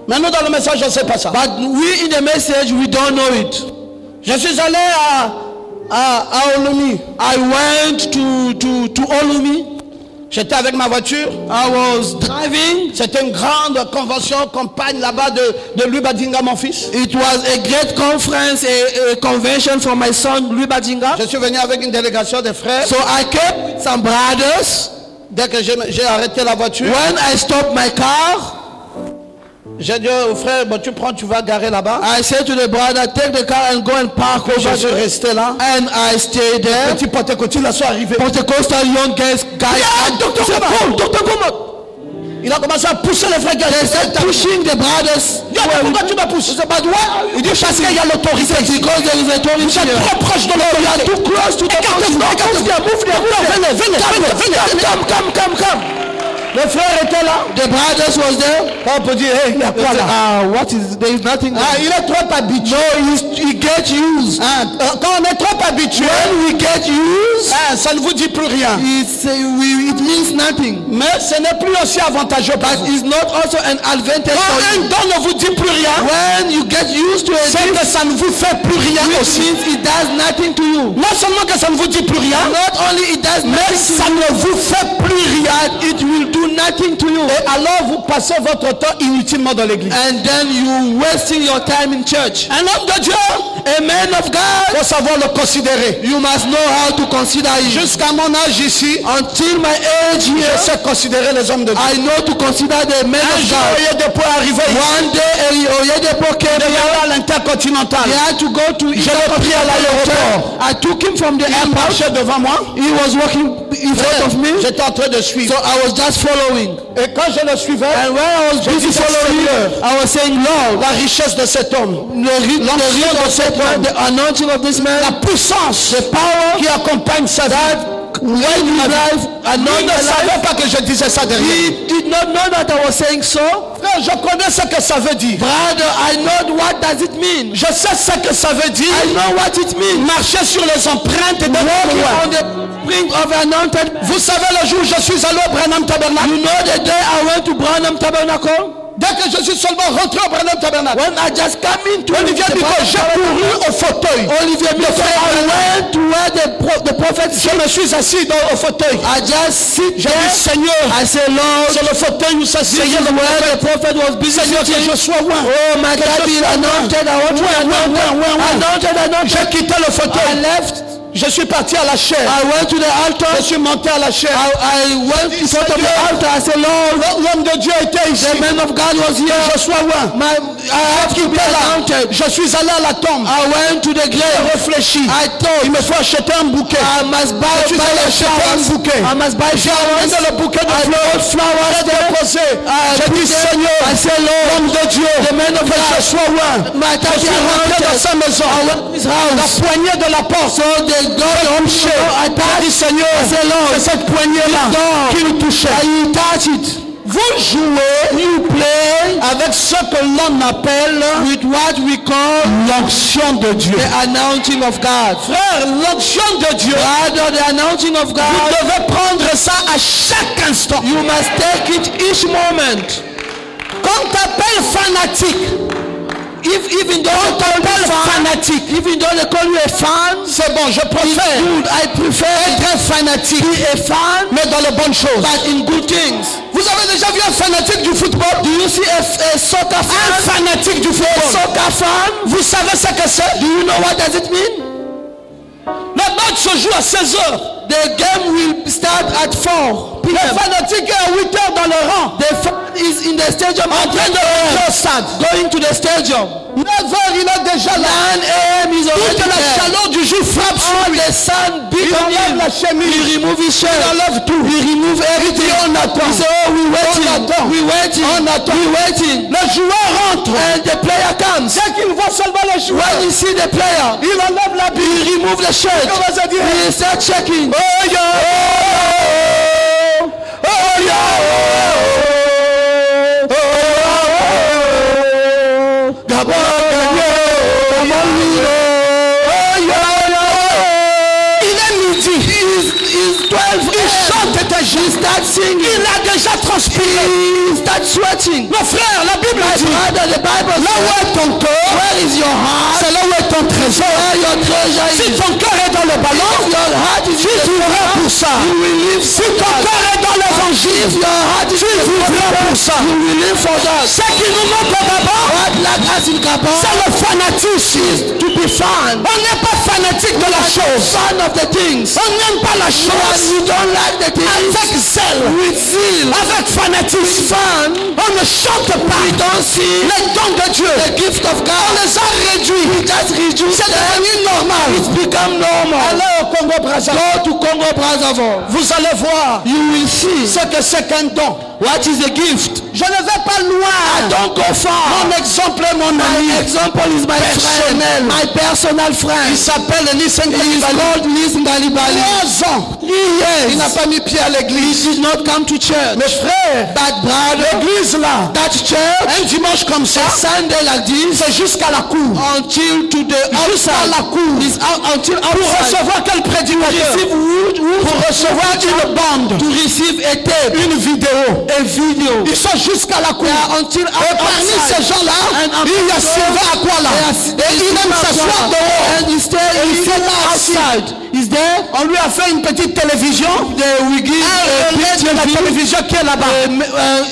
Mais nous dans le message, je ne sais pas ça. But we in the message, we don't know it. Je suis allé à Olumi. I went to Olumi. J'étais avec ma voiture. I was driving. C'était une grande convention, campagne là-bas de Louis Badinga, mon fils. It was a great conference, a convention for my son, Louis Badinga. Je suis venu avec une délégation de frères. So I came with some brothers. Dès que j'ai arrêté la voiture, When I stopped my car, j'ai dit au frère, bon, tu prends, tu vas garer là-bas. I said to the brother, take the car and go and park Je over suis there. resté là. And I stayed there. Petit Pentecôtiste, là, sont arrivés. Pentecostal young guys, Docteur Goumod. Il a commencé à pousser les frères. They started pushing the brothers. Pourquoi tu me pousses? Il dit parce qu'il y a l'autorité. Because there is authority Vous êtes here. trop proche de You are l'autorité. too close to the Écartez-vous, Venez. Come. Le frère était là. The brothers was there. On peut dire, hey, il y a quoi là? What is, there is nothing there. Ah, il est trop habitué. No, he get used. Ah, quand on est trop habitué, When we get used, ça ne vous dit plus rien. it means nothing. Mais ce n'est plus aussi avantageux. But it's not also an advantage Quand for un you. don ne vous dit plus rien, When you get used to c'est it, que ça ne vous fait plus rien which aussi. means it does nothing to you. Non seulement que ça ne vous dit plus rien, Not only it does mais nothing to ça you, ne vous fait plus rien. but it will do nothing to you. Et alors vous passez votre temps inutilement dans l'église. And then you wasting your time in church. Un homme de Dieu, A man of God, faut savoir le considérer. you must know how to consider him. Jusqu'à mon âge ici, Until my age je here, sais considérer les hommes de Dieu. I know to consider the man Un of jour, God. Oyedepo est arrivé ici. One day, Oyedepo came Il devait here. aller à l'Intercontinental. He had to go to Je l'ai pris à l'aéroport. I took him from the Il airport. marchait devant moi. He was walking in front of me. J'étais en train de So suivre. I was just following. Et quand je le suivais, And when I was busy disais, following, Seigneur, I was saying, Lord, la richesse de cet homme, the reach of that man, the anointing of this man, la puissance the power qui accompagne sa vie. when his life, Il anoint ne the life. savait pas que je disais ça derrière. He did not know that I was saying so. Frère, je connais ce que ça veut dire. Brother, I know what does it mean. Je sais ce que ça veut dire. I know what it means. Marcher sur les empreintes de Walking loin. on the brink of anointed. Vous savez le jour où je suis allé au Branham Tabernacle. You know the day I went to Branham Tabernacle? Dès que je suis seulement rentré au Branham Tabernacle, When I just came into Olivier the dit que j'ai couru au fauteuil. Olivier Le said, frère I Branham. went to where the prophet Je me suis assis au fauteuil. I just sit J'ai there. dit Seigneur, I say, Lord, c'est le fauteuil où this s'asseyait is le where prophète. the prophet was busy Seigneur, que sitting. je sois loin. Oh my Que God, je be sois anointed. I want to be anointed. J'ai quitté le I fauteuil. left. Je suis parti à la chaire. I went to the altar. Je suis monté à la chaire. I went in front of the altar. I said, Lord, L'homme de Dieu était ici. the man of God was Que here. je sois loin. I have to be anointed. Je suis allé à la tombe. I went to the J'ai grave. réfléchi. I thought, Il me faut acheter un bouquet. I must buy Je suis allé acheter un flowers. bouquet. I must buy J'ai flowers. amené le bouquet de I fleurs. bought flowers J'ai there. déposé. J'ai put dit them. Seigneur, I said, Lord, l'homme de Dieu, the man of que God, je sois loin. my Je daddy suis rentré dans anointed. sa maison. I went to his La house. poignée de la porte. So the God touché. I J'ai dit touched. Seigneur, I said, Lord, c'est cette poignée-là God, qui nous touchait. you touch it. Vous jouez, you play avec ce que l'on appelle With what we call l'onction de Dieu. the anointing of God. Frère, l'onction de Dieu, Rather, the anointing of vous God, devez prendre ça à chaque instant. you must take it each moment. Qu'on t'appelle fanatique, Even though they call you fanatique, even though they call you a fan, c'est bon, je préfère I prefer être un fanatique, be a fan, mais dans les bonnes choses. but in good things. Vous avez déjà vu un fanatique du football? Do you see a soccer fan? Un fanatique du A football. soccer fan? Vous savez ce que c'est? Do you know what does it mean? Le match se joue à 16h. The game will start at 4 Le p.m. fanatique est à 8h dans le rang. The fan is in the stadium En train de rentrer au stade. going to the stadium. 9h, il est déjà 9 là. a.m. is already Toute la there. chaleur du jour frappe sur All lui. the sun beat Il on enlève him. la chemise. He remove his shirt. Il enlève tout. He remove everything. Il dit, on attend. He say, oh, we waiting. On attend. We waiting. On attend. We waiting. Le joueur rentre. And the player comes. Dès qu'il voit seulement le joueur, When you see the player, il enlève la he bille. remove the shirt. Comment ça dit? He start checking. Oh yeah. Oh yeah. Oh yeah. Gabon gagné. Il est midi. He's 12. Il chante déjà. He start singing. Il a déjà transpiré. He start sweating. Mon frère, la Bible My dit, brother, the Bible là où says, est ton cœur, where is your heart? c'est là où est ton trésor. Where your treasure Si is. ton cœur est dans le ballon, Your heart is tu in the vivras pour ça. You will live Si for ton that. cœur est dans If l'évangile, your heart is tu in the vivras pour ça. You will live for that. Ce qui nous manque d'abord, What lack us in Gabon c'est le fanatisme. to be fan. On n'est pas fanatique de la chose. Fan of the things. On n'aime pas la When chose. you don't like the things, Avec zèle, with zeal, avec fanatisme, fan, on ne chante pas we don't see les dons de Dieu. the gift of On God. les a réduits. We just reduce C'est them. devenu normal. It's become normal. Allez au Congo Brazzaville. Go to Congo Brazzaville. Vous allez voir You will see ce que c'est qu'un don. what is the gift. Je ne vais pas loin. Don't go far. Mon exemple est mon ami. My example is my Personnel. friend, my personal Il friend. s'appelle Nissen He is Kalibali. called Nis Ngalibali. 3 ans. 3 years. Il n'a pas mis pied à He l'église. did not come to church. Mes frères, But brother, l'église là, that church, un dimanche comme ça, Sunday like this, c'est jusqu'à la cour. until to the Jusqu'à outside, la cour. is out, until Pour outside, recevoir quel prédicateur? receive wood, Pour recevoir une bande, to receive a tape, une vidéo. a video. Ils sont jusqu'à la cour. They are until Et parmi ces outside. gens-là, And il y a Sylvain Akwala. Et il aime s'asseoir dehors. And he stay outside. Is there? On lui a fait une petite télévision. They will give Un a big relais de la TV, télévision qui est là-bas.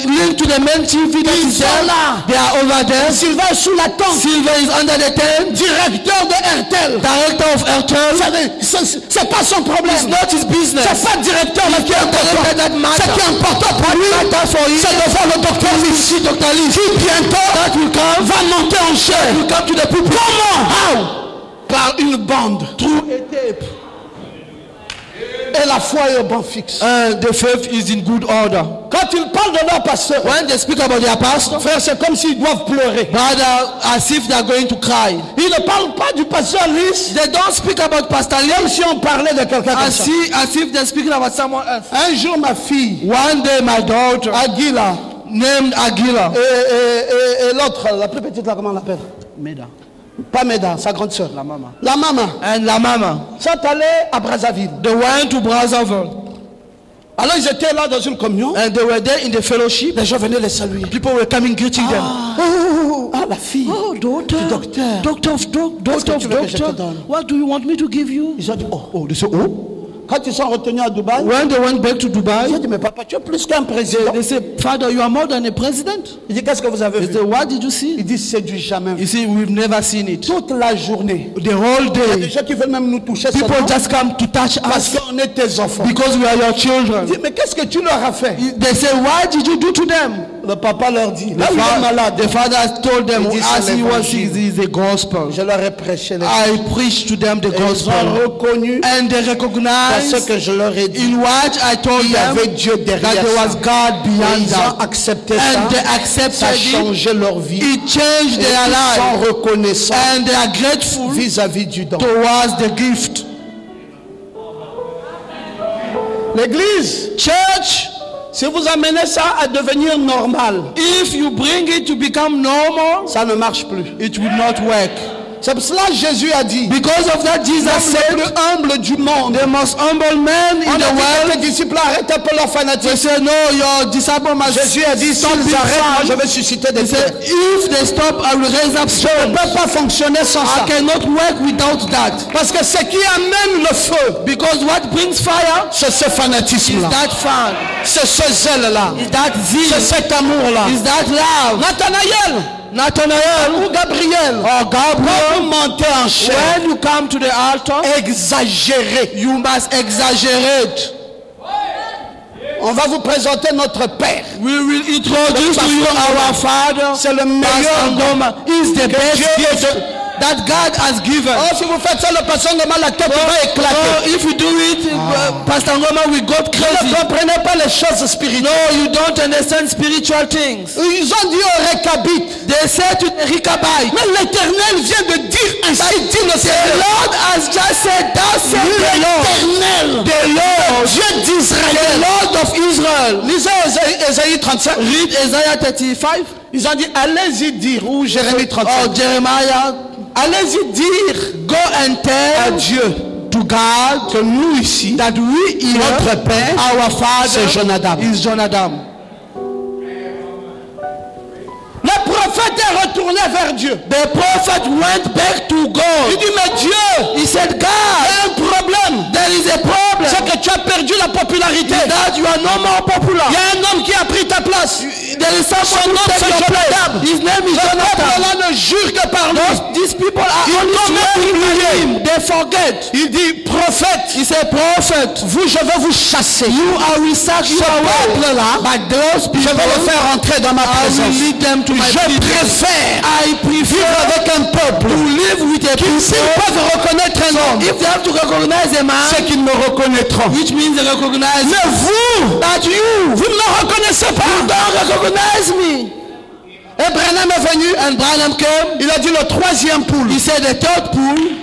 link to the main TV that Ils is sont there. là. They are over there. Sylvain est sous la tente. Silver is under the tent. Directeur de RTL. Director of Airtel. C'est pas son It's problème. not his business. C'est pas directeur là qui est important. That matter. Ce qui est important pour lui, Matter for him. c'est de voir le docteur Lissi, Dr. Lee. qui bientôt That will come. va monter en chair. Will come to the people. Comment? How? Par une bande. Through a tape. Et la foi est au banc fixe. And the faith is in good order. Quand ils parlent de leur pasteur, When they speak about their pastor, frère, c'est comme s'ils doivent pleurer. brother, as if they are going to cry. Ils ne parlent pas du pasteur Lys They don't speak about Pastor comme Lee si on parlait de quelqu'un comme ça. as if they're speaking about someone else. Un jour, ma fille, One day, my daughter, Aguila, named Aguila, et l'autre, la plus petite, là, comment on l'appelle? Meda, Pas Meda, sa grande sœur. la mama, La maman, and la mama, sont allés à Brazzaville. they went to Brazzaville, Alors ils étaient là dans une communion. and they were there in the fellowship. Les gens venaient les saluer. People were coming greeting them. Ah, la fille. Oh, daughter, Du docteur. doctor of Qu'est-ce que tu veux que je te doctor. donne? What do you want me to give you? Ils ont dit, oh, they said, oh. Quand ils sont retenus à Dubaï, When they went back to ils ont Dubai, dit, mais papa, tu es plus qu'un président. they said, Father, you are more than a president. Il dit, qu'est-ce que vous avez They vu? said, what did you see? Il dit, c'est du jamais vu. You see, we've never seen it. Toute la journée. The whole Il y a des day, gens qui veulent même nous toucher people seulement just come to touch parce us qu'on est tes enfants. because we are your Il children. dit, mais qu'est-ce que tu leur as fait? They say, why did you do to them? Le papa leur dit, The, là où il est malade, the father told them, Il dit, as c'est he was l'évangile. sick, is the gospel. je leur ai prêché les I preached to them the Ils ont gospel. reconnu And they parce recognized que je leur ai dit. in what I told Il y them avait Dieu that derrière there ça. was God Et beyond ils ont that. accepté And they ça. Ça a accepted it. changé leur vie. It changed Et their ils life. sont reconnaissants And they are grateful vis-à-vis du don. towards the gift. L'église, Church, si vous amenez ça à devenir normal, if you bring it to become normal, ça ne marche plus. it will not work. C'est pour cela que Jésus a dit, Because of that, Jesus le plus said, humble du monde. the most humble man in On the a dit que world. les disciples arrêtent un peu leur They fanatisme. said, no, your disciple must Jésus a dit, stop s'ils being arrêtent, moi je fun. vais susciter des He said, pierres. if they stop, I will raise up Je stones. ne peux pas fonctionner sans ça. I cannot work without that. Parce que ce qui amène le feu, Because what brings fire c'est ce is fanatisme-là. that fun, C'est ce zèle-là. is that C'est zeal, cet amour-là. is that love. Nathanaël Nathanael ou Gabriel, or quand Gabriel, vous montez en chair, when you come to the altar, exagérez. you must exaggerate. On va vous présenter notre Père. We will introduce to you our Father. C'est le meilleur don Ngoma is the que best Dieu gift ait. that God has given. Oh, si vous faites ça, le pasteur Ngoma, la tête va éclater. Oh, if you do it, Pastor Ngoma will go Vous crazy. ne comprenez pas les choses spirituelles. No, you don't understand spiritual things. Ils ont dit au Récabite, They said to the Rechabite, mais l'Éternel vient de dire ainsi, dit le the Seigneur. Lord has just said, thou said the Lord, L'Éternel, the Lord, Dieu the d'Israël. Lord of Israel. Lisez Ésaïe 35. Read Isaiah 35. Ils ont dit, allez-y dire, ou Jérémie 35. Or Jeremiah, Allez-y dire go and à tell Dieu to God que nous ici, that we here, notre Père, our Father c'est Jonadab. is Jonadab. Le prophète est retourné vers Dieu. The prophet went back to Il God. dit, mais Dieu, He said, il y God, a un problème. there is a problem. C'est que tu as perdu la popularité. That you are no more popular. Il y a un homme qui a pris ta place. There is someone who nom, takes c'est your Jonadab. place. His name is Ce Jonathan. peuple-là ne jure que par lui. These people are Ils only commettent swearing by l'oublier. him. They forget. Il dit, prophète, He said, prophet, vous, je vais vous chasser. you are research Ce your way. peuple-là, But those je people, vais le faire entrer dans ma I will présence. lead them to my Je people. préfère I vivre prefer avec un peuple to live with a qui, s'ils people. peuvent reconnaître un homme, If they have to recognize a man, c'est qu'ils me reconnaîtront. which means they recognize Mais vous, that you vous ne me reconnaissez pas. don't recognize me. Et Branham est venu, And Branham came. il a dit le troisième poule. He said the third pool.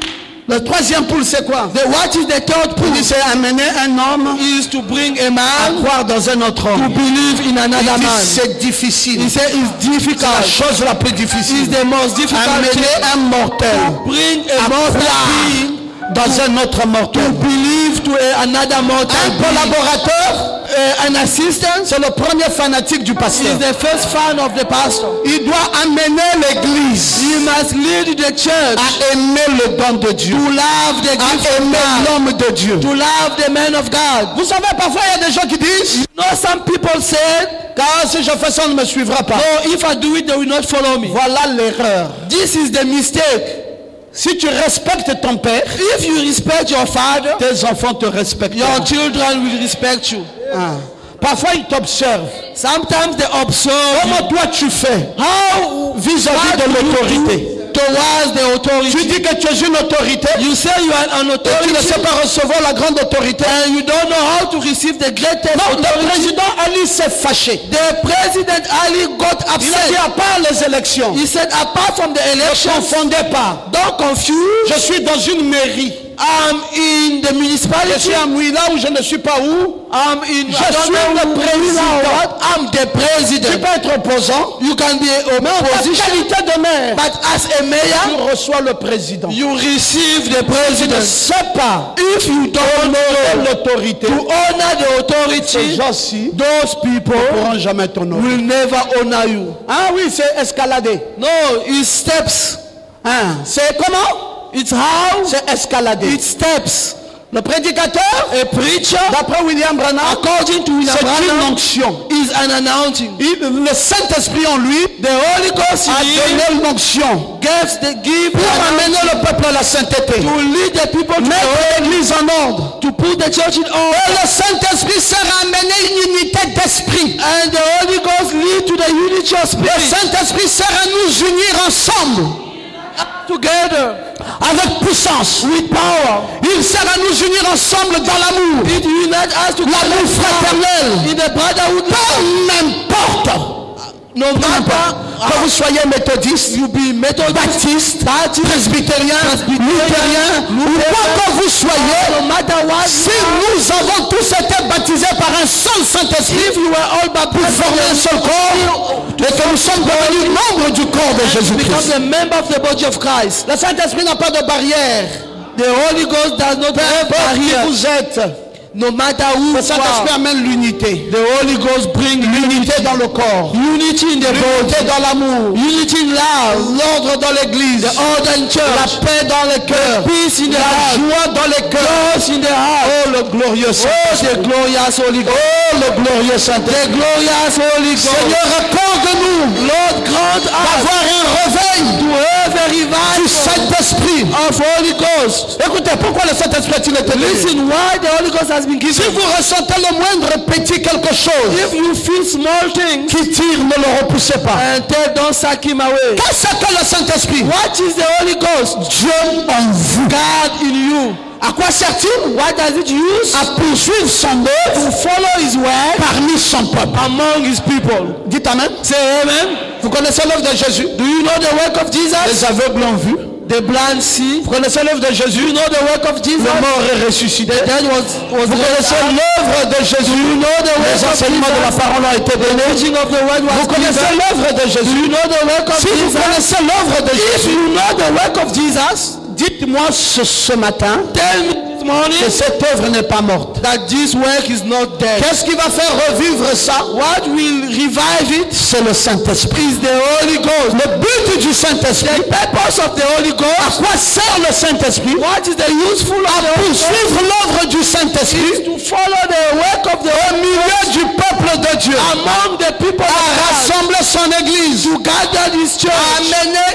Le troisième poule, c'est quoi? What is the third Il pool? dit, c'est amener un homme Is to bring a à man croire dans un autre to homme. believe in Il another dit, man. c'est difficile. He said it's C'est la difficult. chose la plus It's difficile. the most difficult Amener thing un mortel to bring a à mortal croire being dans un autre to mortel. believe to another mortal Un being. collaborateur, An assistant c'est le premier fanatique du is pasteur. the first fan of the pastor. Il doit amener l'église He must lead the church à aimer le don de Dieu, to love the gift à of aimer God, l'homme de Dieu. to love the man of God. Vous savez, parfois il y a des gens qui disent, You know, some people said, car si je fais ça, on ne me suivra pas. no, if I do it, they will not follow me. Voilà l'erreur. This is the mistake. Si tu respectes ton père, If you respect your father, tes enfants te respectent. your children will respect you. Parfois ils t'observent. Sometimes they observe Comment toi tu fais how vis-à-vis de l'autorité? towards the Tu authority. dis que tu es une autorité You say you are an et tu ne authority sais pas recevoir la grande autorité. and you don't know how to receive the greatest Non, le authority. président Ali s'est fâché. The president Ali got Il a dit upset. à part les élections, He said, apart from the ne elections, confondez pas. don't confuse. Je suis dans une mairie. I'm in the Je municipality. suis à Mouila ou je ne suis pas où. I'm in. Je suis le président. I'm the Tu president. peux être opposant. You can be Mais en ta opposition, qualité de maire, but as a tu mayor, reçois le président. you receive the Tu ne president. sais pas If you don't honorer know l'autorité. to honor the Ces authority, gens-ci those people ne pourront jamais t'honorer. will never honor you. Ah oui, c'est escalader. No, it's steps. Hein, c'est comment? It's how C'est escalader. it steps. Le prédicateur, A preacher, d'après William Branham, according to William c'est une Branham, onction. is an announcing. Le Saint-Esprit en lui The Holy Ghost a in donné him l'onction gives the give pour amener le peuple à la sainteté. to lead the people to Mettre l'église en ordre. to put the church in Et order. le Saint-Esprit sert à amener une unité d'esprit. And the Holy Ghost lead to the unity of Le spirit Saint-Esprit sert à nous unir ensemble together avec puissance. with power. Il sert à nous unir ensemble dans l'amour. It unites us to L'amour fraternel. in the brotherhood love. Peu m'importe No matter que vous soyez méthodiste, baptiste, presbytérien, luthérien, ou quoi que vous soyez, si nous avons tous été baptisés par un seul Saint-Esprit, pour former un seul corps, et que nous sommes devenus membres du corps de Jésus-Christ. Le Saint-Esprit n'a pas de barrière. The Holy Ghost does not have barrier. Vous êtes. No matter who Le Saint-Esprit amène l'unité. the Holy Ghost brings L'unité dans le corps. unity in the body, L'unité dans l'amour. unity in love, L'ordre dans l'église. the order in La church, paix dans les cœurs. peace in the La heart, joie dans les cœurs. joy in the heart. Oh, le glorieux Oh, Saint-Esprit. the glorious Holy Ghost. Oh, le glorieux Saint-Esprit. The glorious Holy Ghost. Seigneur, accorde-nous Lord, grant us d'avoir un réveil to have a du revival Saint-Esprit. of Holy Ghost. Écoutez, pourquoi le Saint-Esprit a-t-il été donné? Listen, why the Holy Ghost has been Si given. vous ressentez le moindre petit quelque chose If you feel small things, qui tire, ne le repoussez pas. and don't sack him away. Qu'est-ce que le Saint-Esprit? What is the Holy Ghost? Dieu en vous. God in you. À quoi sert-il? What does it use? À poursuivre son To œuvre follow his work parmi son peuple. among his people. Dites amen. Say amen. Vous connaissez l'œuvre de Jésus? Do you know the work of Jesus? Les aveugles l'ont vu. The blind see. Vous connaissez l'œuvre de Do Jésus? you know the work of Jesus? Le mort est ressuscité. The dead was Vous connaissez l'œuvre de Jésus? Les enseignements de la parole ont été donnés. preaching of the word was Vous connaissez given. l'œuvre de Do you Jésus? know the work of Si vous Jesus? connaissez l'œuvre de If Jésus, you know the work of Jesus, dites-moi ce matin tell me this morning que cette œuvre n'est pas morte. that this work is not dead. Qu'est-ce qui va faire revivre ça? What will revive it C'est le Saint-Esprit. is the Holy Ghost. Le but du Saint-Esprit, The purpose of the Holy à Ghost, quoi sert le Saint-Esprit? what is the useful of the Holy Ghost? Poursuivre l'œuvre du Saint-Esprit To follow the work of the au Holy milieu Ghost du peuple de Dieu, among the people à of God, rassembler son église, to gather this à church, amener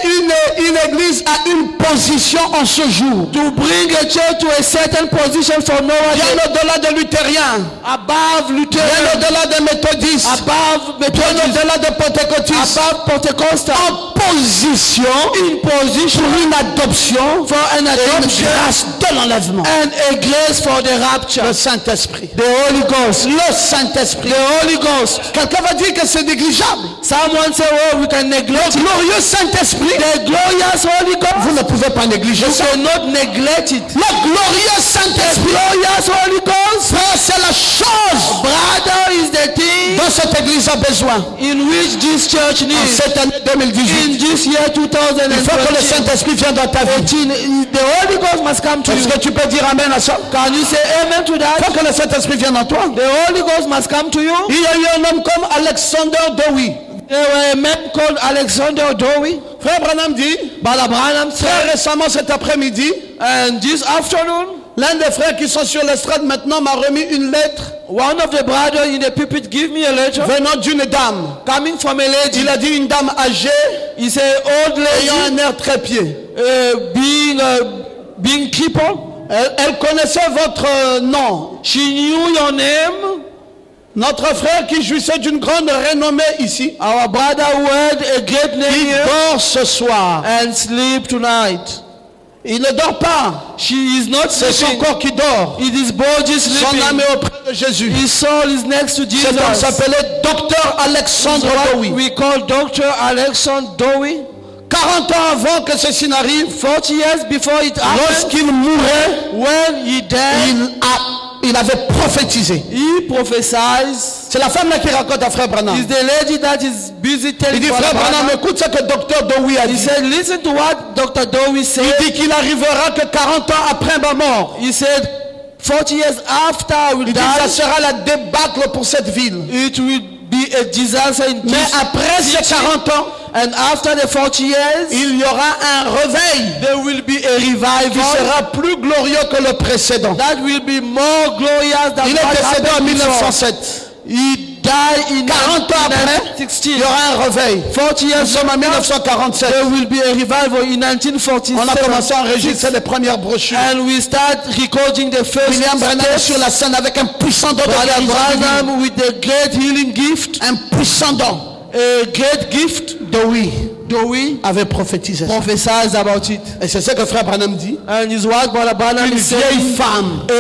une église à une position en ce jour. to bring a church to a certain position for no one Bien au-delà des luthériens, above bien Lutheran, au-delà des méthodistes, above bien Methodist, au-delà des pentecôtistes, above Pentecostal, en position in position pour une adoption for an et une adoption grâce de l'enlèvement. and a grace for the rapture. Le Saint-Esprit. The Holy Ghost. Le Saint-Esprit. The Holy Ghost. Quelqu'un va dire que c'est négligeable. Someone say, oh, we can neglect Le it. glorieux Saint-Esprit, The glorious Holy vous Ghost. ne pouvez pas négliger You ça. cannot neglect it. Le glorieux The Saint-Esprit, glorious Holy Ghost. frère, c'est la chose Brother is the thing dont cette église a besoin. in which this church En needs. cette année 2018, In this year il faut que le 2018, Saint-Esprit vienne dans ta vie. the Holy Ghost must come to Est-ce you. que tu peux dire amen à ça? Can you say amen to Il that? faut que le Saint-Esprit vienne en toi. The Holy Ghost must come to you. Il y a eu un homme comme Alexander Dowie. There were a man called Alexander Dowie. Frère Branham dit, Brother Branham très said, récemment cet après-midi, and this afternoon, l'un des frères qui sont sur l'estrade maintenant m'a remis une lettre one of the brothers in the pulpit gave me a letter venant d'une dame. coming from a lady. Il a dit une dame âgée, He said, old ayant lady, un air trépied. being crippled. Elle connaissait votre nom. She knew your name. Notre frère qui jouissait d'une grande renommée ici, Our brother who had a great name il here dort ce soir. and sleep tonight. Il ne dort pas. She is not C'est son sleeping. corps qui dort. It is body Son âme sleeping. est auprès de Jésus. His soul is next to Jesus. Cet homme s'appelait Docteur Alexandre What Dowie. we call Dr. Alexander Dowie. 40 ans avant que ceci n'arrive, 40 years before it happened, lorsqu'il mourait, when he died, il avait prophétisé. he prophesied. C'est la femme là qui raconte à frère Branham. Is the lady that is busy Il telling dit, Brother frère Branham, Branham. écoute ce que Docteur Dowie a He dit. said, listen to what Dr. Dowie said. Il dit qu'il arrivera que 40 ans après ma mort, He said, 40 years after I will il dit que ça die, sera la débâcle pour cette ville. it will be a disaster in Mais this après ces 40 ans, And after the 40 years, il y aura un réveil there will be a qui revival sera plus glorieux que le précédent. that will be more glorious than Il est what décédé en happened before. 1907. He died in 40 ans après, 1916. il y aura un réveil. 40 Nous years sommes en 1947. there will be a revival in 1947. On a commencé à enregistrer les premières brochures. And we start recording the first William Branham est sur la scène avec un puissant don de Brother guérison divine. Branham with the great healing gift, Un puissant don a great gift, de oui. Dowie avait prophétisé ça. prophesied about it. Et c'est ce que frère Branham dit. And his wife Brother Branham Une is vieille saying, femme a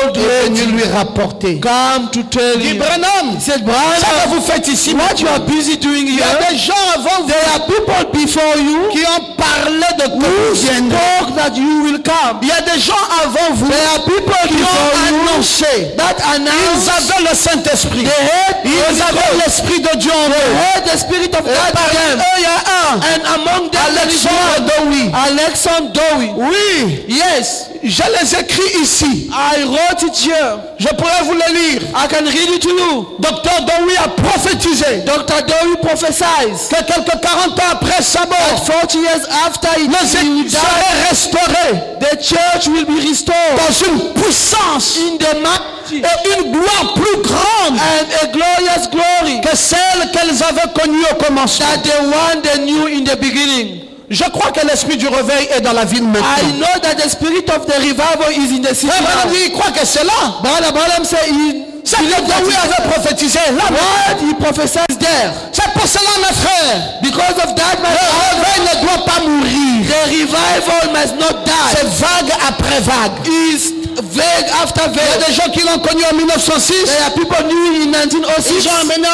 old est venue lady lui rapporter. come to tell Il dit, him. Branham, He said, ce que Branham, vous faites ici, what you are busy doing il y a here, des gens avant vous there are people before you qui ont parlé de que who vous viendrez. spoke that you will come. Il y a des gens avant vous There are people qui before ont you annoncé. that Ils announced avaient le Saint-Esprit. they had Ils avaient l'Esprit de Dieu en eux. had the Spirit of Et God parmi in them. eux, il y a un. And among them there is Alexandre one, Dowie. Alexander Dowie. Oui, Yes, je les écris ici. I wrote it here. Je pourrais vous les lire. I can read it to you. Docteur Dowie a prophétisé Dr. Dowie prophesies que quelques 40 ans après sa that mort, 40 years after he les églises died, seraient restaurées the church will be restored dans une puissance in the mighty et une gloire plus grande and a glorious glory que celle qu'elles avaient connue au commencement. that the one they knew in the beginning. Je crois que l'esprit du réveil est dans la ville I maintenant. know that the spirit of the revival is in the city Frère Branham now. dit, il croit que c'est là. Brother Branham said he C'est que Dowie avait prophétisé là. what he prophesies there. C'est pour cela, mes frères, Because of that, my le brother, réveil ne doit pas mourir. the revival must not die. C'est vague après vague. Is vague after Il y a vague. des gens qui l'ont connu en 1906. There are people new in Ils 1906. ont amené.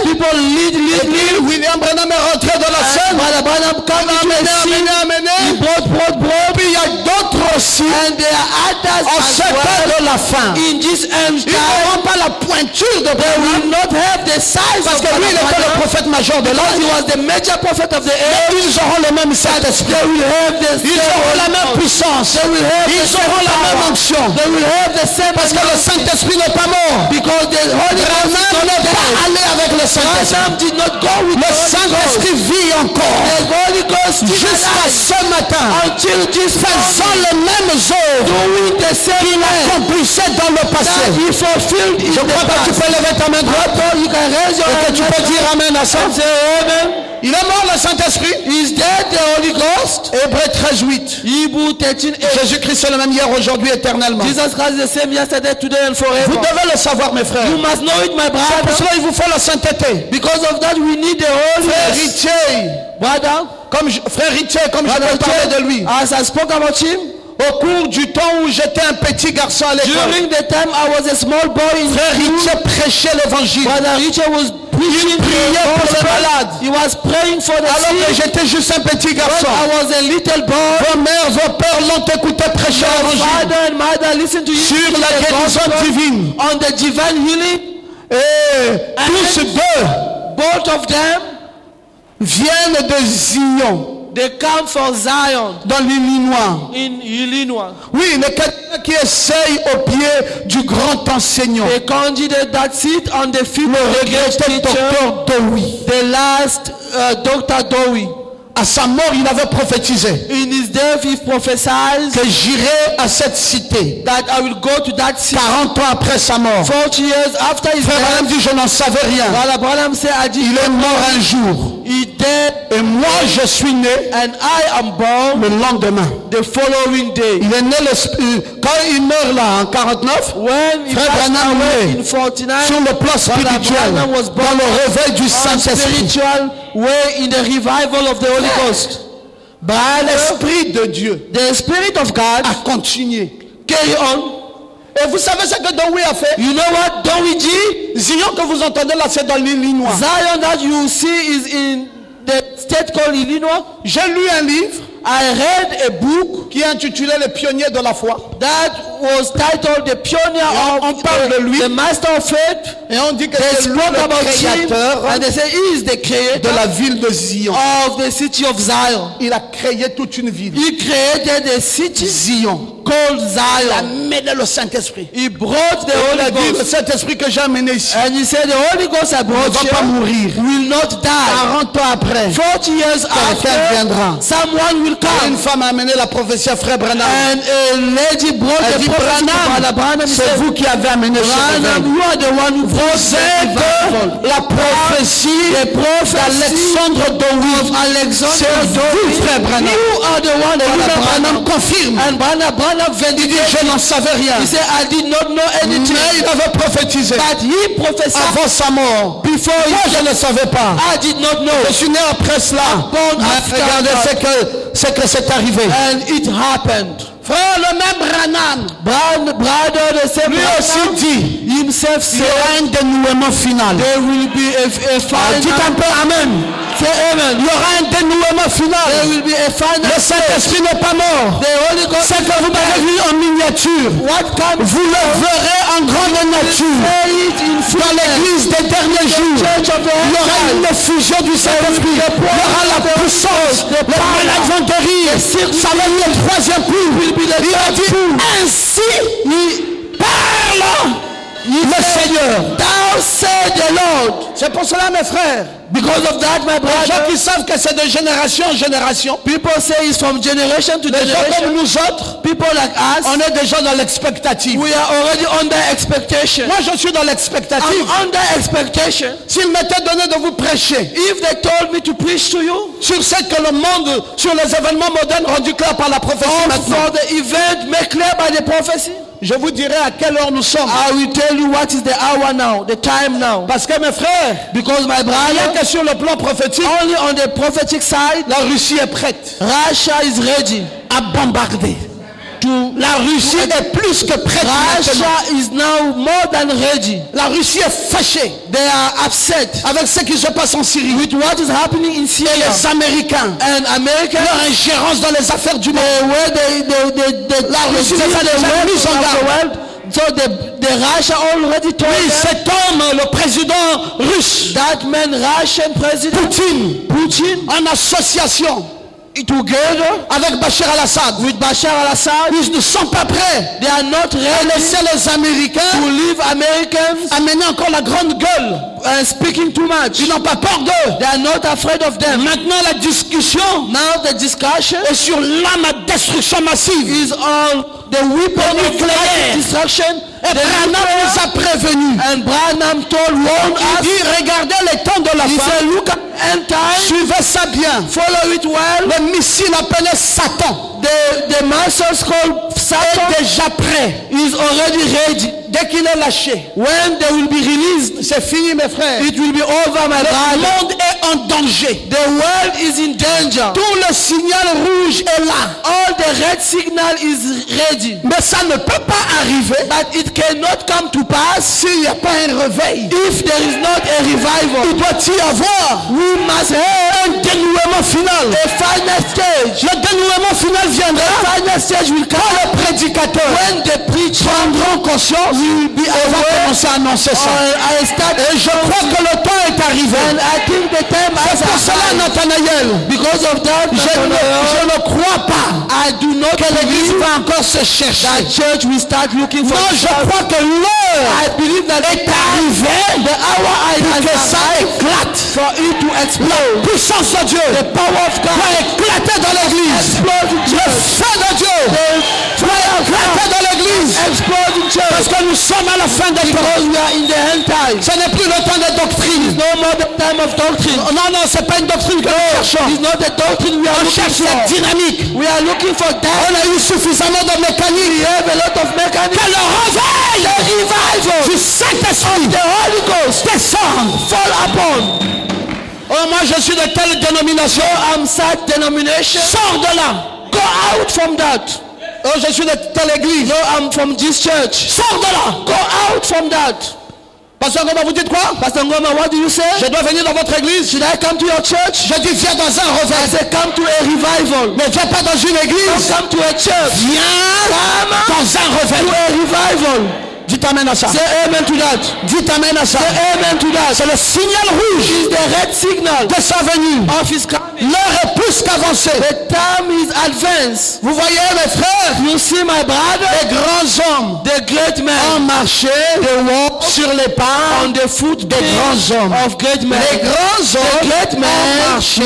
People lead. Et puis William Branham est rentré dans la scène. Brother Branham come into the scene. He Amené. brought. Puis il y a d'autres aussi. And there are others En as ce temps well de la fin. in this end Ils time. n'auront pas la pointure de They Branham. will not have the size Parce of que lui, il était le Branham prophète major de because he l'âge. was the major prophet of the age. Ils auront le même Saint-Esprit. They will have the Ils same auront la même power. puissance. They will have the Ils same auront la même power. onction. They will have the same Parce que le anointing. Saint-Esprit n'est pas mort. Because the Holy Ghost is Branham not n'est pas dead. allé avec le Saint-Esprit. Branham did not go with Le the Holy Ghost. Saint-Esprit vit encore. The Holy Ghost is Jusqu'à alive ce matin. until this Faisant morning, les mêmes œuvres doing the same qu'il way accomplissait dans le that passé. he fulfilled in Je the crois que tu past. peux lever ta main droite You can raise your et que hand tu peux dire Amen à ça. and say amen. Il est mort le Saint-Esprit. Is dead the Holy Ghost? Hébreux 13:8. Hebrew 13:8. Jésus-Christ est le même hier, aujourd'hui, éternellement. Jesus Christ is the same yesterday, today, and Vous forever. devez le savoir, mes frères. You must know it, my Pour brother. cela, il vous faut la sainteté. Because of that, we need the Holy Frère Ghost. Ritchie, Brother, frère Ritchie, comme je vais parler de lui. as I spoke about him, Au cours du temps où j'étais un petit garçon à l'école, during the time I was a small boy in frère Ritchie prêchait l'évangile. Brother Richard was preaching priait the pour les gospel. malades. He was praying for the Alors que sick. j'étais juste un petit When garçon. I was a little boy, Vos mères, vos pères l'ont écouté prêcher my l'évangile father and mother listened to him sur preach la the guérison gospel divine. on the divine healing. Et tous deux Both of them, viennent de Zion, they come from Zion dans l'Illinois. in Illinois. Oui, les chrétiens qui essayent au pied du grand enseignant, They candidate that seat on the feet le of the great regretté teacher, docteur Dowie. the last Dr. Dowie. À sa mort, il avait prophétisé In his death, he prophesied que j'irai à cette cité that I will go to that city 40 ans après sa mort. 40 years after his Frère Branham death. dit, je n'en savais rien. Brother Branham said, I did Il est not mort know. un jour. He dead, Et moi, je suis né and I am born le lendemain. the following day. Il est né quand il meurt là en 49, When he Frère passed Branham away est in 49, sur le plan spirituel, Branham was born dans le réveil du on Saint-Esprit. spiritual way in the revival of the Holy Ghost. L'Esprit de Dieu The Spirit of God a continué. carry on. Et vous savez ce que Dowie a fait? You know what Dowie did? Zion que vous entendez là, c'est dans l'Illinois. Zion that you see is in the state called Illinois. J'ai lu un livre I read a book qui est intitulé Les pionniers de la foi. that was titled The Pioneer on of parle de lui. the Master of Faith. Et on dit que They c'est lui spoke le about him créateur and they say he is the de creator la ville de Zion. of the city of Zion. Il a créé toute une ville. He created a city Zion. called Il a Zion. amené le Saint-Esprit. He brought the Il a Holy dit, le Ghost. Saint-Esprit que j'ai amené ici And he said the Holy Ghost I ne brought va pas here mourir. will not die. 40 ans après, 40 years quelqu'un viendra. after, someone will Une come. femme a amené la prophétie à frère Branham. And a lady brought Elle the dit, prophet to Brother Branham. He c'est said, vous qui avez amené ce Branham, réveil. you are the one who brought C'est the revival. que la prophéties d'Alexandre Dowie. C'est vous, frère Branham. You are the one that Branham confirme. And Branham Il dit, je n'en savais rien. He said, I did not know anything. Mais il avait prophétisé. But he prophesied Avant sa mort. before Moi, je ne savais pas. I did not know. Je suis né après cela. Born after Regardez ce que c'est arrivé. And it happened. Frère, le même Branham, Brother, the same lui aussi dit, himself il y said, aura un dénouement final. there will be a final. Dites un peu Amen. Say amen. Il y aura un dénouement final. There will be a final. Le Saint-Esprit n'est pas mort. The Holy Ghost. C'est que vous m'avez vu en miniature. What comes? Vous le verrez en grande nature. Dans l'église des derniers jours, il y aura une fusion du Saint-Esprit. Il y aura la puissance. Les malades vont guérir. Ça va être le troisième coup. Il a dit, ainsi parle le Seigneur. Thou said the Lord. C'est pour cela, mes frères. Because of that, my Les gens brother, qui savent que c'est de génération en génération. people say it's from generation to Les gens comme generation. nous autres, People like us, on est déjà dans l'expectative. we are already under expectation. Moi, je suis dans l'expectative. I'm under expectation. S'il m'était donné de vous prêcher If they told me to preach to you, sur ce que le monde, sur les événements modernes rendus clairs par la prophétie or maintenant, for the event made clear by the prophecy, je vous dirai à quelle heure nous sommes. I will tell you what is the hour now, the time now. Parce que mes frères, Because my rien brother, que sur le plan prophétique, only on the prophetic side, la Russie est prête Russia is ready. à bombarder. La Russie est plus que prête maintenant. Russia is now more than ready. La Russie est fâchée They are upset avec ce qui se passe en Syrie. with what is happening in Et Syria. les Américains, And America, leur ingérence dans les affaires du monde. where they La Russie les a déjà mis en garde. So the Russia already told Oui, them cet homme, le président russe, that man, Russian president Poutine, en association together avec Bachar al-Assad, with Bashar al-Assad, ils ne sont pas prêts they are not à ready laisser les Américains to leave Americans amener encore la grande gueule. and speaking too much. Ils n'ont pas peur d'eux. They are not afraid of them. Maintenant, la discussion Now the discussion est sur l'arme à destruction massive. is on the weapon of nucléaire. destruction. Et Branham nous a prévenus. And Branham warned Il us. dit, regardez les temps de la He fin. said, look at end time. Suivez ça bien. Follow it well. Le missile appelé Satan The missiles called Satan est déjà prêt. is already ready. Dès qu'il est lâché, When they will be released, c'est fini, mes frères. it will be over, my Le brother. monde est en danger. The world is in danger. Tout le signal rouge est là. All the red signal is ready. Mais ça ne peut pas arriver But it cannot come to pass s'il n'y a pas un réveil. if there is not a revival. Il doit y avoir We must have un dénouement final. a final stage. Le dénouement final viendra The final stage will quand come les prédicateurs when the preacher prendront conscience. will be On va aware. commencer à annoncer ça. I start, Et je crois que le temps est arrivé. and I think the time has C'est pour cela, arrived. Nathanaël, Because of that, je ne crois pas I do not que l'Église believe va encore se chercher. that church will start looking for. Non, je crois que l'heure I believe that est arrivée the hour pour que has ça arrived éclate. for it to explode. Puissance de Dieu The power of God va éclater dans l'Église. explode in Le church. feu de Dieu The va éclater dans l'Église. explode in Parce church. que nous sommes à la fin des temps. Because we are in the end time. Ce n'est plus le temps des doctrines. No more the time of doctrine. Non, non, c'est pas une doctrine que nous cherchons. It's not the doctrine we are On looking cherche la for. dynamique. We are looking for that. On a eu suffisamment de mécanique. We have a lot of mechanics. Que le réveil The revival du Saint-Esprit the Holy Ghost descende. fall upon. Oh, moi je suis de telle dénomination. I'm sad denomination. Sors de là. Go out from that. Oh, je suis de telle église. No, I'm from this church. Sors de là. Go out from that. Pasteur Ngoma, vous dites quoi? Pastor Ngoma, what do you say? Je dois venir dans votre église. Should I come to your church? Je dis viens dans un I réveil. say come to a revival. Ne viens pas dans une Don't église. come to a church. Viens dans un To réveil. a revival. Dites amen à ça. Say amen to that. Dites amen à ça. Say amen to that. C'est le signal rouge Is the red signal de sa venue. of his coming. L'heure est plus qu'avancée. The time is advanced. Vous voyez mes frères, You see my brother, les grands hommes the great ont man, marché sur les pas on the foot des grands hommes. of great men. Les grands hommes great men ont marché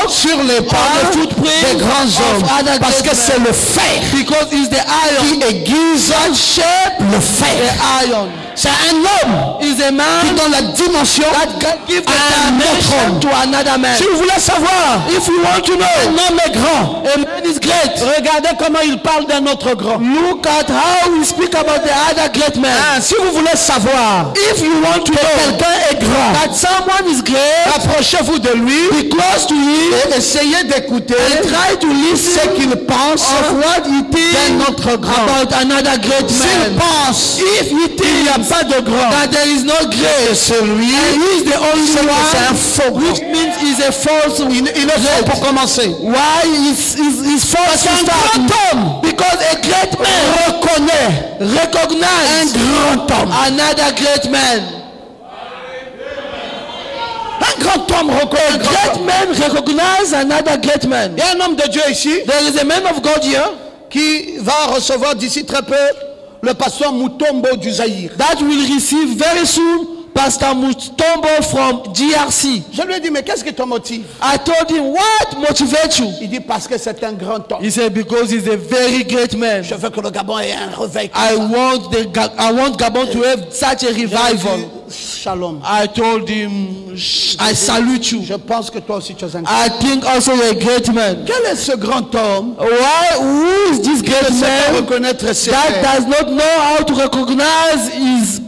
sur les pas on the footprint des grands of hommes. other Parce que great c'est le fer Because it's the qui iron aiguise shape le fer. iron. C'est un homme Is a man qui donne la dimension that can give the à un autre dimension homme. to another man. Si vous voulez savoir, If you want to un know, homme est grand. a man is great. Regardez comment il parle d'un autre grand. Look at how we speak about the other great man. Si vous voulez savoir If you want to que know quelqu'un est grand, that someone is great, approchez-vous de lui be close to him et essayez d'écouter and try to ce listen qu'il pense of what he d'un thinks autre grand. about another great S'il man. pense If he qu'il n'y a thinks pas de grand, that there is no grace, c'est lui, and he is the only c'est un one, faux which grand. means he's a false. Il est faux pour commencer. Why is false to Un start? grand homme Because a great man reconnaît recognize un grand homme. another great man. Un grand homme reconnaît un grand Great homme. man recognize another great man. Il y a un homme de Dieu ici There is a man of God here qui va recevoir d'ici très peu le pasteur Mutombo du Zaïre. that will receive very soon Pastor Mutombo from GRC. Je lui ai dit, mais qu'est-ce qui te motive? I told him, what motivates you? Il dit, parce que c'est un grand homme. He said, because he's a very great man. Je veux que le Gabon ait un réveil. I want Gabon to have such a revival. Shalom. I told him, I salute you. Je pense que toi aussi tu es un grand I think also you're a great man. Quel est ce grand homme Who is this qui great ne sait pas man reconnaître ses that pairs? does not know how to recognize is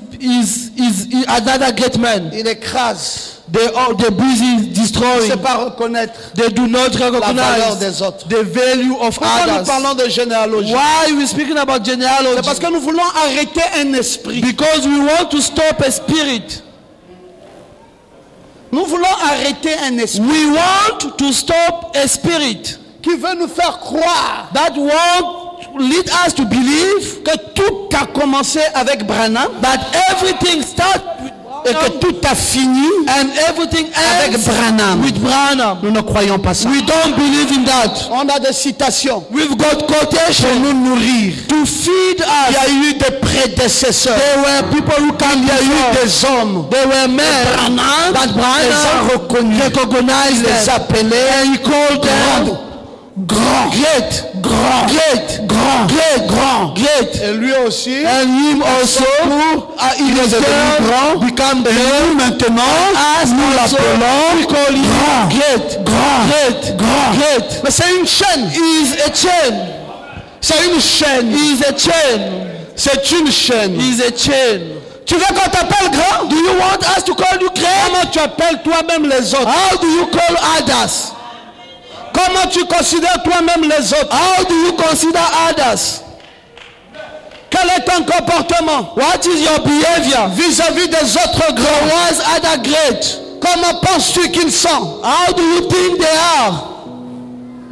another great man? Il écrase. They're busy Il ne destroying. sait pas reconnaître They do not la valeur recognize des autres. the value of Pourquoi nous others. parlons de généalogie? Why are we speaking about C'est genealogy? parce que nous voulons arrêter un esprit. Because we want to stop a spirit. Nous voulons arrêter un esprit We want to stop a spirit qui veut nous faire croire that want lead us to believe que tout a commencé avec Branham that everything starts with et que tout a fini and everything avec ends Branham. with Branham. Nous ne croyons pas ça. We don't believe in that. On a des citations We've got pour quotation nous nourrir. to feed Il y us. a eu des prédécesseurs. There were people who came Il y a eu before. des hommes. There were men Branham that les a Branham reconnus. recognized Les them. appelait And he called them grand, great, grand, great, grand, great, grand. great. Et lui aussi, And him also, il est devenu grand. become Et great. nous maintenant, As nous also, l'appelons we call him grand, great, grand, great, grand. great. Mais c'est une chaîne. He is a chain. C'est une chaîne. He is a chain. C'est une chaîne. He is a chain. Tu veux qu'on t'appelle grand? Do you want us to call you great? Comment tu appelles toi-même les autres? How do you call others? Comment tu considères toi-même les autres? How do you consider others? Quel est ton comportement What is your behavior vis-à-vis des autres grands? towards other great? Comment penses-tu qu'ils sont? How do you think they are?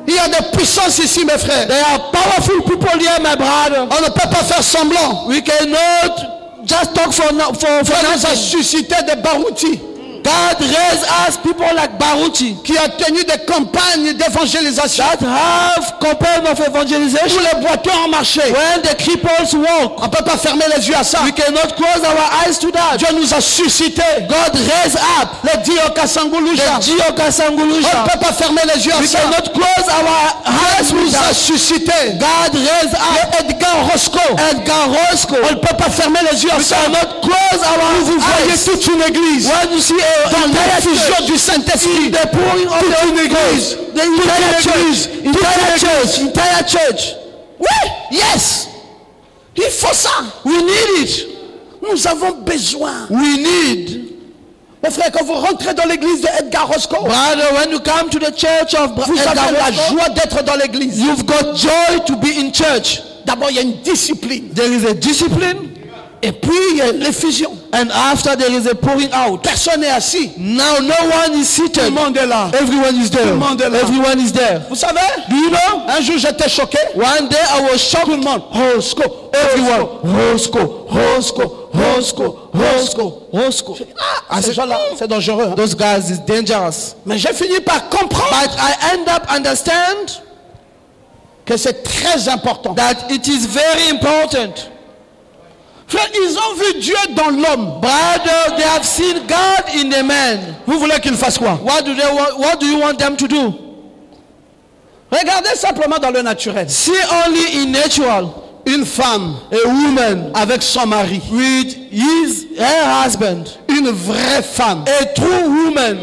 Il y a des puissances ici, mes frères. They are powerful people here, my brother. On ne peut pas faire semblant. We cannot just talk for Dieu nous a nothing. suscité des baroutis God raised us people like Baruchi qui ont tenu des campagnes d'évangélisation that have campaign of où evangelization. les boiteux ont marché. When the cripples walk, On ne peut pas fermer les yeux à ça. we cannot close our eyes to that. Dieu nous a suscité God raised up les Diokasanguluja. the Gio On ne Kasangulusha. peut pas fermer les yeux à We ça. cannot close our eyes Dieu with nous a that. suscité God raised up les Edgar Roscoe. Edgar Roscoe. On ne peut pas fermer les yeux à We ça. cannot close our Vous voyez eyes. toute une église When you see dans a entire l'infusion church, du Saint-Esprit. the pouring of Toute the une Holy église. Ghost, the entire church, entire church. Oui, Yes, il faut ça. we need it. Nous avons besoin. We need. Mes frères, quand vous rentrez dans l'église de Edgar Roscoe, Brother, when you come to the church of vous Edgar avez la Roscoe, joie d'être dans l'église. you've got joy to be in church. D'abord, il y a une discipline. There is a discipline, Et puis, il y a l'effusion. and after there is a pouring out. Personne n'est assis. Now no one is Tout le seated. monde est là. Everyone is there. Tout le monde est là. Everyone is there. Vous savez, Do you know? un jour j'étais choqué. One day I was shocked. Tout le monde. Roscoe. Everyone. Roscoe. Roscoe. Roscoe. Roscoe. Roscoe. Ah, ces gens-là, c'est dangereux. Hein. Those guys is dangerous. Mais j'ai fini par comprendre But I end up understand que c'est très important. that it is very important. Frère, ils ont vu Dieu dans l'homme. Brother, they have seen God in the man. Vous voulez qu'ils fassent quoi? What do you want them to do? Regardez simplement dans le naturel. See only in natural. Une femme, a woman avec son mari. with her husband, Une vraie femme. a true woman.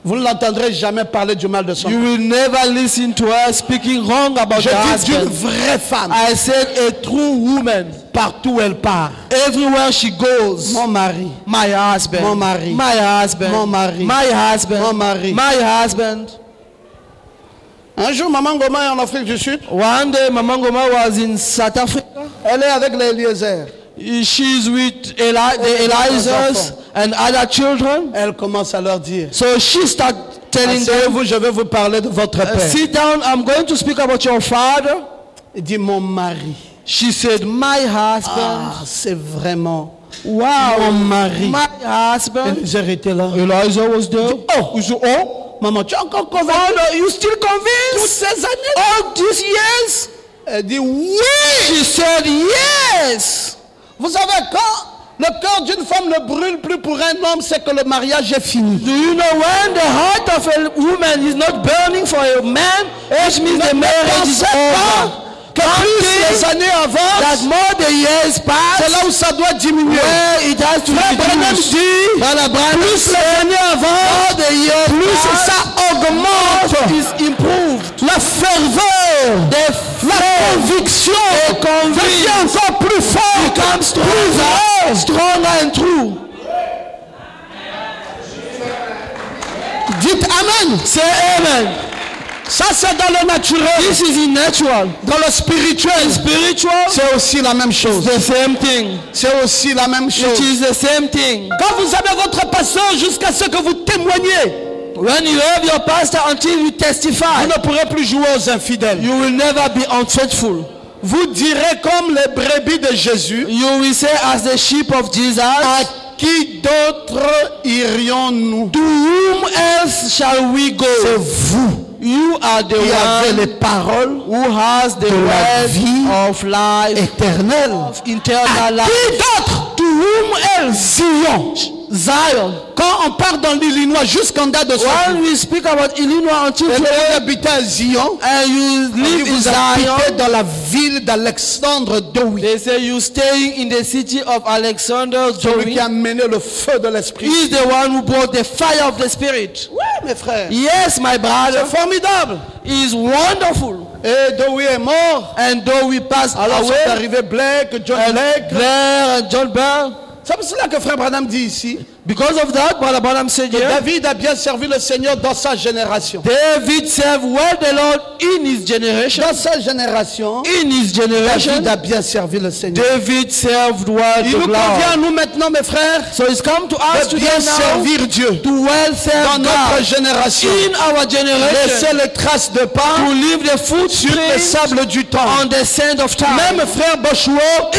Vous ne l'entendrez jamais parler du mal de son You mari. will never listen to her speaking wrong about Je her dis d'une husband. vraie femme. I said a true woman. Partout où elle part. Everywhere she goes. Mon mari. My husband. Mon mari. My husband. Mon mari. My husband. Mon mari. My husband. Un jour, Maman Goma est en Afrique du Sud. One day, Mama Ngoma was in South Africa. Elle est avec les Eliezer. She's with the Elizas and other children. Elle commence à leur dire, So she started telling them, asseyez-vous, je vais vous parler de votre père. sit down, I'm going to speak about your father. Il dit, mon mari. She said, my husband. Ah, c'est vraiment Wow. mon mari. My husband. Eliezer était là. Eliza was there. Oh, maman, tu es encore convaincu? Father, you still Toutes convinced? ces années. All these years? Elle dit, oui. She said, yes. Vous savez, quand le cœur d'une femme ne brûle plus pour un homme, c'est que le mariage est fini. Do you know when the heart of a woman is not burning for a man, it means the marriage is over. Que plus les années avancent, That more the years c'est pass, là où ça doit diminuer. where it has to Frère Branham reduce. dit, Brother Branham plus said, les années avancent, more the years plus pass, ça augmente. is improved. La ferveur, la conviction devient encore plus forte, Becomes plus vraie. stronger and true. Dites Amen. Say amen. Ça c'est dans le naturel. This is in natural. Dans le spirituel, Spiritual, c'est aussi la même chose. the same thing. C'est aussi la même It chose. is the same thing. Quand vous avez votre pasteur jusqu'à ce que vous témoignez, When you have your pastor until you testify, vous ne pourrez plus jouer aux infidèles. you will never be unfaithful. Vous direz comme les brebis de Jésus, You will say as the sheep of Jesus, à qui d'autres irions-nous? to whom else shall we go? C'est vous You are the qui avez one les paroles who has the de la word vie of life, éternelles. of eternal À life. qui d'autre? To whom else? Zion. Zion. Quand on part dans l'Illinois jusqu'en date de When we speak about Illinois until et today, vous habitez à Zion, and you on dit live in vous habitez Zion, dans la ville d'Alexandre Dowie, they say you staying in the city of Alexander celui qui Joey. a mené le feu de l'esprit. He is the one who brought the fire of the Spirit. Oui, mes frères. Yes, my brother, C'est formidable. he is wonderful. Et Dowie est mort. And though we passed Alors sont away, arrivés Blake, John Blake. Blair and John Bell, C'est pour cela que Frère Branham dit ici, because of that, Brother Branham said here, David a bien servi le Seigneur dans sa génération. David served well the Lord in his generation. Dans sa génération, In his generation, David a bien servi le Seigneur. David served well Il the nous convient à Lord. nous maintenant, mes frères, So it's come to us de today bien now servir Dieu. to well serve Dans notre God génération, in our generation, laisser les traces de to pas leave the sur les footprints sables du temps. on the sand of time. Même Frère Boschwo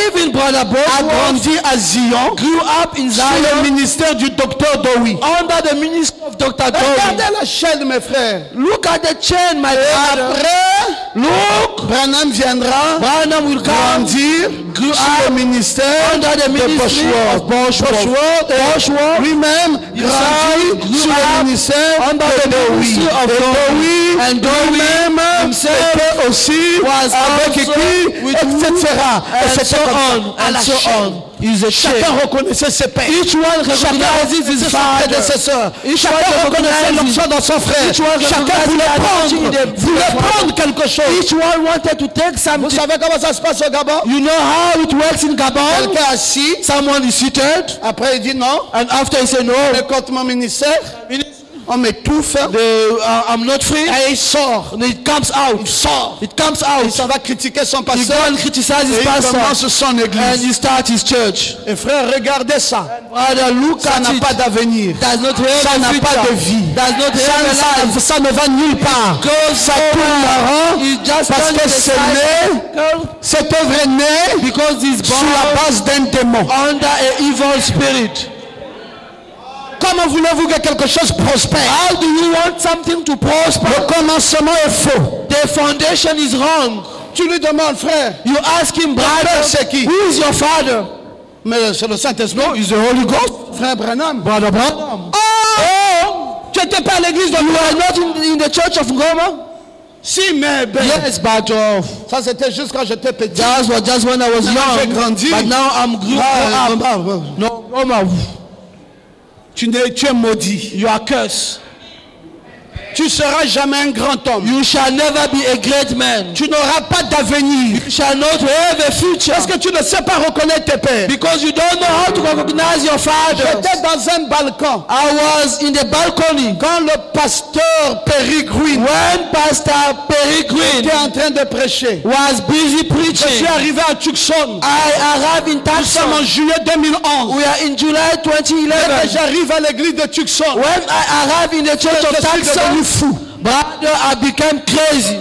Even Brother a Bosworth grandi à Zion grew up in sous le Zion ministère du docteur Dowie. under the ministry of Dr. Dowie. Regardez la chaîne, mes frères. Look at the chain, my brother. Après, Look, Branham viendra Branham will come grandir grew sous up le ministère under the de ministry of Boschworth. Boschworth. Lui-même Himself grandit grew sous le up ministère under de the Dowie. ministry of Et Dowie. And Dowie lui-même himself était aussi was avec also qui, with etc. Et and c'était so comme ça, on à and la so chaîne. on. Is a chain. Chacun reconnaissait ses pères. Each one recognizes his ses father. prédécesseurs. Each Chacun one reconnaissait recognizes l'onction dans son frère. Each one Chacun recognizes voulait the prendre, anointing in the voulait father. prendre quelque chose. Each one wanted to take Vous something. savez comment ça se passe au Gabon? You know how it works in Gabon? Quelqu'un assis, Someone is seated, après il dit non, and after he said no, mais contre mon ministère, on m'étouffe, I'm not free. et il sort. And it comes out. Il sort. It comes Il out. s'en va critiquer son He pasteur. go and criticize Et his il pastor, commence son and église. he starts his church. Et frère, regardez ça. Brother, look Ça at n'a it. pas d'avenir. Does not Ça have a n'a pas future. de vie. Does not have a life. Ça ne va nulle part. Goes Ça tourne rond He just parce turns que the c'est cycle né, cette œuvre est née because he's sous la born base d'un démon. under a evil spirit. Comment voulez-vous que quelque chose prospère? How do you want something to prosper? Le commencement est faux. The foundation is wrong. Tu lui demandes, frère, You ask him, père, brother, c'est qui? who is your father? mais c'est le Saint-Esprit. No, it's the Holy Ghost. Frère Branham. Brother Branham. Oh! Tu n'étais pas à l'église de You Louis. are not in the church of Ngoma. Si, mais ben, Yes, but ça c'était juste quand j'étais petit. that was just when I was Maintenant, j'ai young. grandi. But now I'm grown up. No, Tu es maudit. you are cursed. Tu seras jamais un grand homme. You shall never be a great man. Tu n'auras pas d'avenir. You shall not have a future. Parce que tu ne sais pas reconnaître tes pères. Because you don't know how to recognize your father. J'étais dans un balcon. I was in the balcony Quand le pasteur Peregrine when Pastor Peregrine était en train de prêcher. was busy Je suis preaching. arrivé à Tucson. I arrived in Nous sommes en Tucson. juillet 2011. We are in July Et 2011. j'arrive à l'église de Tucson. When I arrived in the church Je of suis devenu Tucson, fou. brother, I became crazy.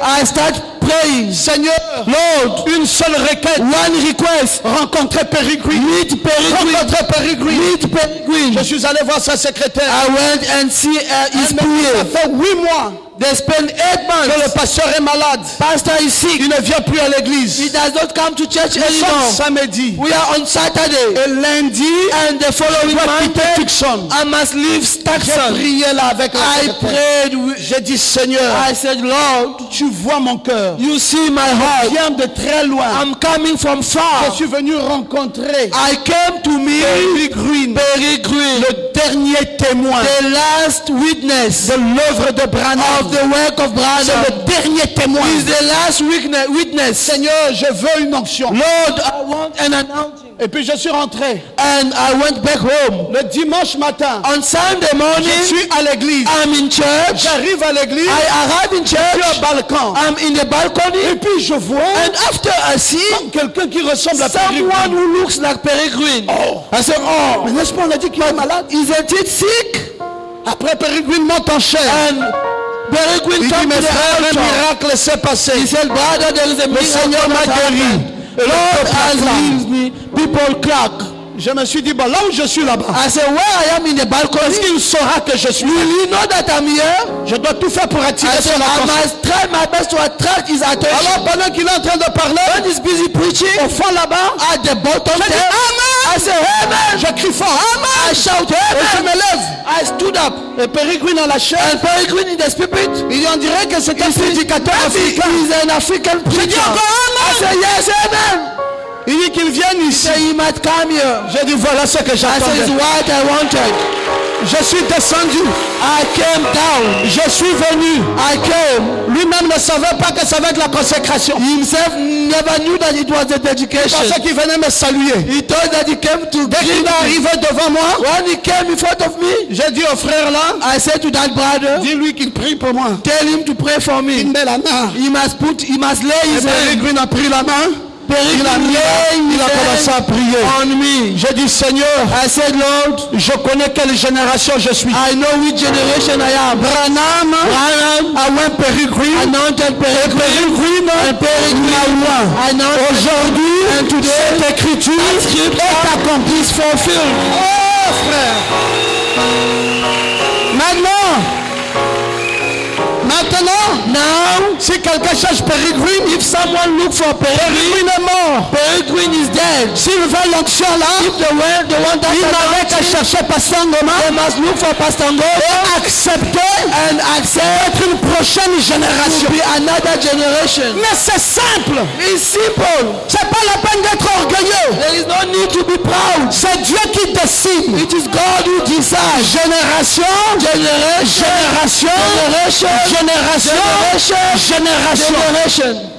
I start praying. Seigneur, Lord, une seule requête. one request. Rencontrer Peregrine. Meet Peregrine. Rencontrer Peregrine. Meet Peregrine. Je suis allé voir sa secrétaire. I went and see his Ça prayer. fait 8 mois They spent 8 que le months. pasteur est malade. Pastor is sick. Il ne vient plus à He l'église. does not come to church Nous sommes anymore. samedi. We are on Saturday. Et lundi, And the following je dois quitter Monday, Tucson. I must leave J'ai Tucson. prié là avec la I secrétaire. prayed. J'ai dit, Seigneur, I said, Lord, tu vois mon cœur. you see my Je heart. viens de très loin. I'm coming from Je far. suis venu rencontrer I came to meet Peregrine, Peregrine, le dernier témoin the last witness de l'œuvre de Branham. of the work of C'est Branham. le dernier témoin. He's the last witness. Seigneur, je veux une onction. Lord, I want an announcing. Et puis je suis rentré. And I went back home. Le dimanche matin, On Sunday je morning, suis à l'église. I'm in church. J'arrive à l'église, I arrive in je suis au church. balcon. I'm in the Et balcony. puis je vois And after I see quelqu'un qui ressemble à someone Peregrine. who looks like Peregrine. I said, oh, Mais n'est-ce pas, on a dit qu'il est malade. isn't it sick? Après, Peregrine monte en chair. And Peregrine Il dit, come mes to the frères, un altar. miracle s'est passé. He said, brother, there is a Le Seigneur miracle m'a that guéri. happened. Et le Lord peuple has acclame. healed me. People clap. Je me suis dit, bon, là où je suis là-bas, I said, where I am in the est-ce balcony, qu'il saura que je suis will là? he know that I'm here? Je dois tout faire pour attirer I said, son I attention. must try my best to attract his attention. Alors, pendant qu'il est en train de parler, When he's busy preaching, au fond là-bas, at the bottom je dis, there, I Amen! say, Amen! Je crie fort, Amen! I shout, Et je Amen! me lève. I stood up. Et Peregrine à la chair, And Peregrine in the spirit, il en dirait que c'est un prédicateur he africain. is an African J'ai dit preacher. encore I Amen! say, yes, Amen! Il dit qu'il vienne ici. Say, he might come here. J'ai dit, voilà ce que I said, it's j'attendais. what I wanted. Je suis descendu. I came down. Je suis venu. I came. Lui-même ne savait pas que ça va être la consécration. He himself never knew that it was the Il dedication. pensait qu'il venait me saluer. He thought that he came to Dès qu'il greet est me. arrivé devant moi, When he came in front of me, j'ai dit au frère là, I said to that brother, dis-lui qu'il prie pour moi. tell him to pray for Il me. met la main. He must lay Et his hand. Peregrine a pris la main. Il a, Peregrine mis, laying il a his commencé à hand prier. on me. J'ai dit, Seigneur, I said, Lord, je connais quelle génération je suis. I know which generation I am. Branham, Awen Peregrine, Anointed Peregrine, Peregrine, and Peregrine, Awen. anointed. Aujourd'hui, And today, cette écriture that scripture est accomplie. is fulfilled. Oh frère. Maintenant, Now, si quelqu'un cherche Peregrine, if someone look for Peregrine, Peregrine est mort. Peregrine is dead. S'il veut l'onction là, If the one that il n'avait qu'à anointing, chercher Pasteur Ngoma they must look for Pastor Ngo et accepter and accept d'être une prochaine to génération. be another generation. Mais c'est simple. It's simple. C'est pas la peine d'être orgueilleux. There is no need to be proud. C'est Dieu qui décide. It is God who decides. Génération, Generation, génération, generation, génération, génération. generation.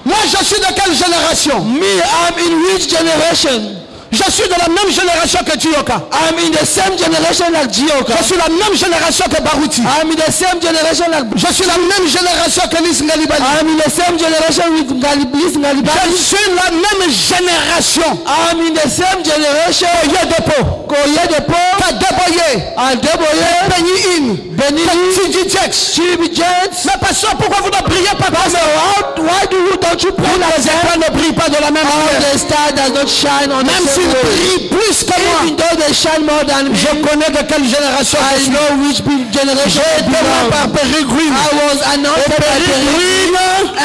Moi, je suis de quelle génération? Me, I'm in which generation? Je suis de la même génération que Tioka. I'm in the same generation like Gioka. Je suis la même génération que Barouti. I'm in the same generation like Je suis la même génération que Lis Ngalibali. I'm in the same generation with Galiblis Je Ngalibali. suis la même génération. I'm in the same generation. Oye Depo, Koye Depo, Kadeboye, Adeboye, Benny In, Benini, Tiji Jex. Chibi Jets. Mais pasteur, pourquoi vous ne priez pas comme ça? Why don't you pray like Les that? étoiles ne brillent pas de la même All manière. the star does not shine on the Même same s'ils way. brillent plus que Even moi. though they shine more than me, Je connais de quelle génération je I suis. know which generation J'ai I été belong. par Peregrine. I was anointed by Peregrine,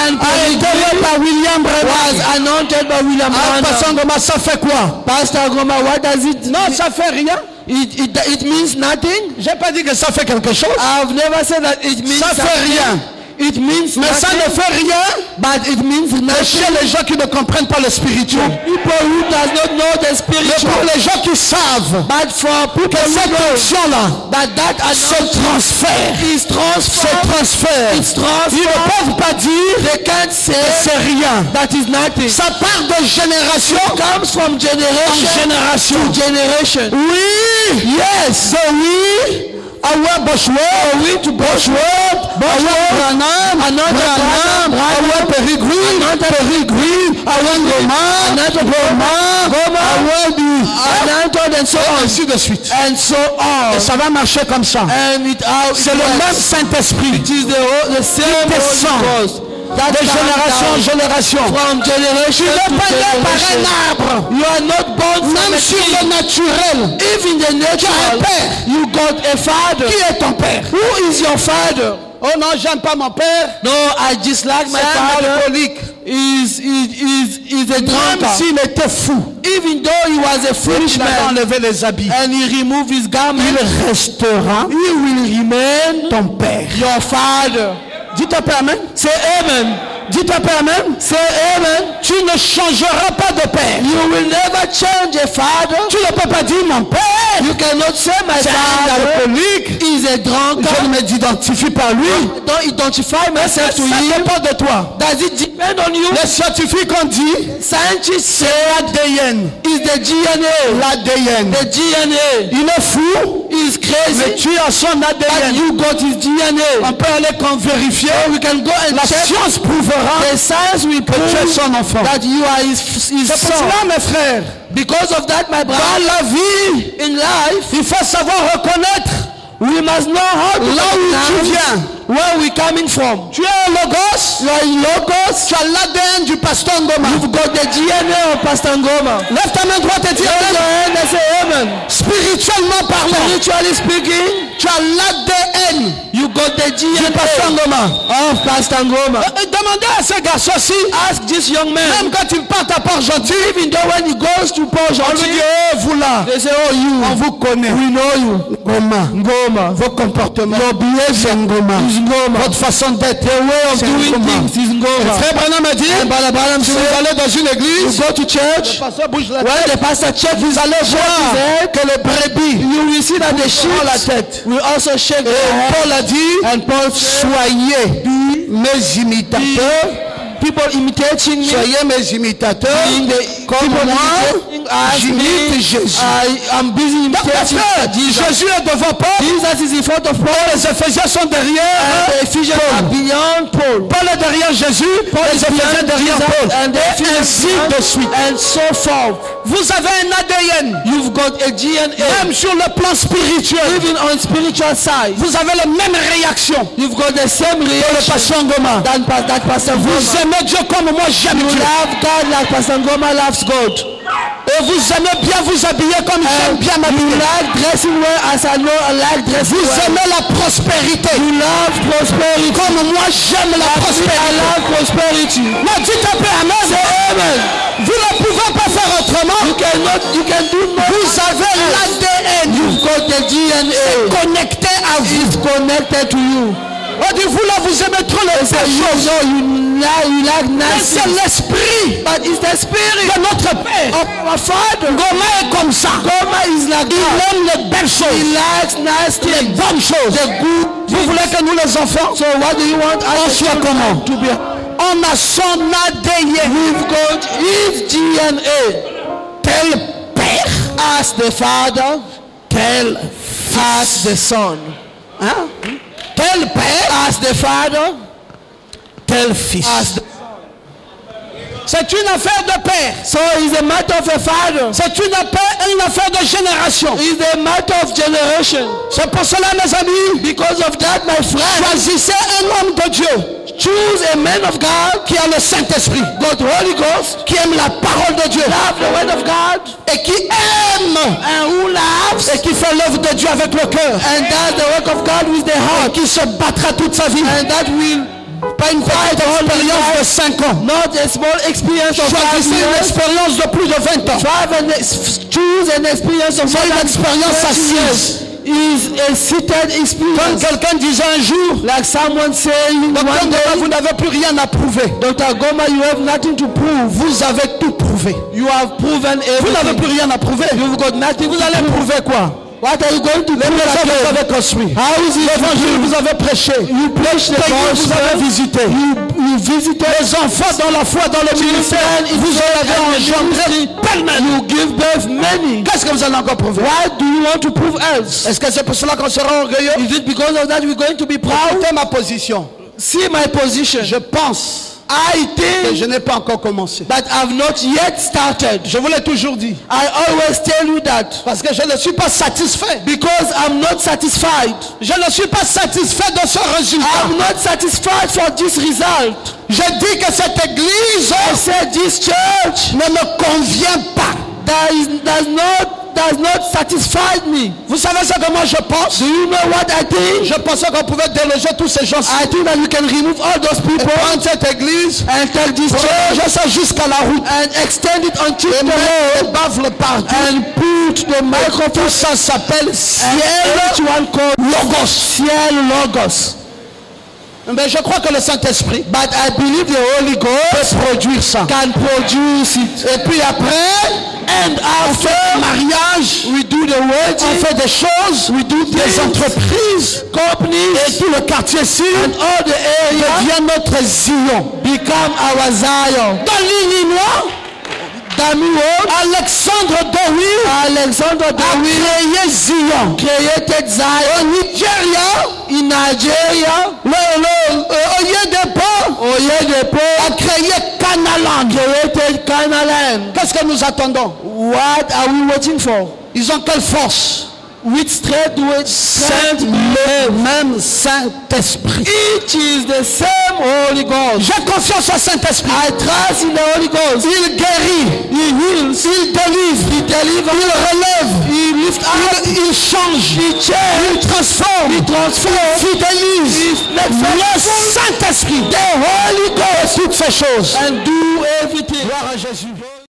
and a été Peregrine par William was Branham. anointed by William Ah, Branham. Pasteur Ngoma, ça fait quoi? Pastor Goma, what does it? Non, ça fait rien. It means nothing. J'ai pas dit que ça fait quelque chose. I've never said that it means Ça fait rien. It means Mais ça ne fait rien. But it means nothing. Chez les gens qui ne comprennent pas le spirituel. People who does not know the Mais spiritual. pour les gens qui savent But for people que who cette know onction-là that se transfère, is transferred. se transfère, It's transferred. ils ne peuvent pas dire They can't say que c'est rien. that is nothing. Ça part de génération It comes from generation en génération. to generation. Oui, Yes. so oui. Awa Boshwell, Oui to Boshwell, Branham, Awa Peregrine, Awa Goma, and so on. ainsi de suite. And so on. Et ça va marcher comme ça. And it out. C'est le même Saint-Esprit It is the same descend Holy Ghost. That de génération en comes génération. down from Tu generation n'es to pas né par generation. un arbre. You are not born from Même a sur tree. le naturel. If in the Tu as un natural, père. you got a father. Qui est ton père? Who is your father? Oh non, j'aime pas mon père. No, I just like my C'est un father. alcoolique. Is a Même drunkard. s'il était fou, Even though he was a foolish il a man enlevé les habits. and he removed his garment, Il restera he will remain ton père. your father. Dites un peu amen. Say amen. Dites un peu amen. Say amen. Tu ne changeras pas de père. You will never change a father. Tu ne peux pas dire mon père. You cannot say my C'est un father alcoolique. is a Je drunkard. ne m'identifie pas à lui. Don't identify myself Ça to him. dépend de toi. Does it depend on you? Les scientifiques ont dit Scientists say l'ADN. is the DNA. L'ADN. The DNA Il est fou, is mais crazy. tu as son But ADN. you got his On DNA. peut aller vérifier. We can go and La check. science prouvera The science will que tu es prove son enfant. that you are his C'est pour son. cela, mes frères, Because of that, my dans brother, la vie, in life, il faut savoir reconnaître we must know how to là où tu recognize viens. where we coming from. Tu es un logos, You are in Logos. tu as l'ADN du pasteur Ngoma. You've got the DNA of Pastor Ngoma. Lève ta main droite et dis Raise your amen. hand and say amen. Spirituellement parlant, Spiritually speaking, tu as l'ADN you got the du pasteur DNA Ngoma. of Pastor Ngoma. Demandez à ce garçon-ci, Ask this young man. même quand il part à Port-Gentil, Even though when he goes to Port on lui Gentil, dit, oh, vous là, they say, oh, you, on vous connaît. we know you. Ngoma. Ngoma. Vos comportements, Your behavior c'est Ngoma. is Ngoma. Votre façon d'être, The way of c'est doing Ngoma. things is Ngoma. Frère Branham a dit, And Brother Branham si vous said, allez dans une you église, go to church, le pasteur bouge la when tête, the pastor check vous allez his voir head, que les brebis you will see that the sheep ont la tête. will also shake their Et head. Paul a dit, And Paul said, soyez mes imitateurs, people imitating me, soyez mes imitateurs, being the comme people moi, imitating as j'imite me, Jésus. I'm busy Donc, imitating frère, Jesus. Jésus est devant Paul, Jesus is in front of Paul. les Éphésiens sont derrière, And the Ephesians are beyond Paul. Paul est derrière Jésus, Paul les is Éphésiens beyond derrière Jesus, Paul, and the et Ephesians ainsi beyond, de suite. and so forth. Vous avez un ADN, You've got a DNA. même sur le plan spirituel, Even on spiritual side, vous avez la même réaction you've got the same que le reaction pasteur Ngoma. that Pastor Vous Ngoma. aimez Dieu comme moi j'aime You Dieu. love God like Pastor Ngoma loves God. Et vous aimez bien vous habiller comme j'aime bien You m'habiller. like dressing well as I know I like dressing Vous well. aimez la prospérité You love prosperity. comme moi j'aime la I prospérité. love prosperity. Mais dites un peu amen. Amen. Vous ne pouvez pas faire autrement. You can do no. Vous avez l'ADN You've got the DNA. connecté à vous. It's connected to you. On dit vous là vous aimez trop les So choses. you like Mais nasty. c'est l'esprit But it's the spirit de notre Père. of our Father. Ngoma est comme ça. Goma is like Il that. aime les belles He choses, likes nasty. les bonnes choses. The good. Vous voulez que nous les enfants, So what do you want on us soit comment? to be? On a son ADN. We've got his DNA. Tel Père, As the Father, tel as the Son. hein? Tel Père, As the Father, tel Fils. as the... C'est une affaire de père. So it's a matter of a father. C'est une affaire de génération. It's a matter of generation. C'est pour cela, mes amis, Because of that, my friend, choisissez un homme de Dieu choose a man of God, qui a le Saint-Esprit, got Holy Ghost, qui aime la parole de Dieu love the word of God, et qui aime and who loves et qui fait l'œuvre de Dieu avec le cœur and does the work of God with the et heart, qui se battra toute sa vie and that will Pas une petite expérience de 5 ans. Not a small experience of 5 Choisissez une years. expérience de plus de 20 ans. Choose an experience of C'est une expérience assise. Is a seated Quand experience. quelqu'un disait un jour, Like someone saying Docteur one Goma, day, vous n'avez plus rien à prouver. Dr. Goma, you have nothing to prove. Vous avez tout prouvé. You have proven Vous n'avez everything. plus rien à prouver. You've got nothing. Vous allez prouver quoi? What are you going to Les prove maisons vous again? avez construit. How is it L'évangile vous avez prêché. You preach the Pays vous gospel. avez visité. You visited. Les enfants dans la foi, dans le ministère, vous en avez engendré pêle-mêle. You give birth many. Qu'est-ce que vous allez encore prouver? What do you want to prove else? Est-ce que c'est pour cela qu'on sera orgueilleux? Is it because of that we're going to be proud? Écoutez ma position. See my position. Je pense I que think je n'ai pas encore commencé. that I've not yet started. Je vous l'ai toujours dit. I always tell you that Parce que je ne suis pas satisfait. because I'm not satisfied. Je ne suis pas satisfait de ce résultat. I'm not satisfied for this result. Je dis que cette église I said this church ne me convient pas. does not satisfy me. Vous savez ce que moi je pense? Do you know what I think? Je pensais qu'on pouvait déloger tous ces gens. I think that we can remove all those people Prendre cette église and take this church prolonger ça jusqu'à la route. and extend it until Et the mettre road les baffles partout. and put the Tout microphone ça s'appelle and ciel each one called logos. Ciel Logos. Mais je crois que le Saint-Esprit But I believe the Holy peut Ghost produire ça. can produce it. Et puis après, And after mariage, we do the on wedding, fait des choses, we do des things, entreprises, companies, et tout le quartier ici and all the area devient notre Zion. become our Zion. Dans l'Illinois, Alexandre Dowie Alexander a Dowie créé Zion. created Zion. Au Nigeria, In Nigeria, Oyedepo a créé Canaland. created Canaanland. Qu'est-ce que nous attendons? What are we waiting for? Ils ont quelle force? With straight with Le même Saint-Esprit. Each is the same Holy Ghost. J'ai confiance au Saint-Esprit. I trust in the Holy Ghost. Il guérit, He heals. il délivre, He delivers. il relève, He lifts up. il change, He changes. il transforme, He transforms. il fidélise. Le Saint-Esprit, The Holy Ghost. toutes ces choses. And do everything. Gloire à Jésus.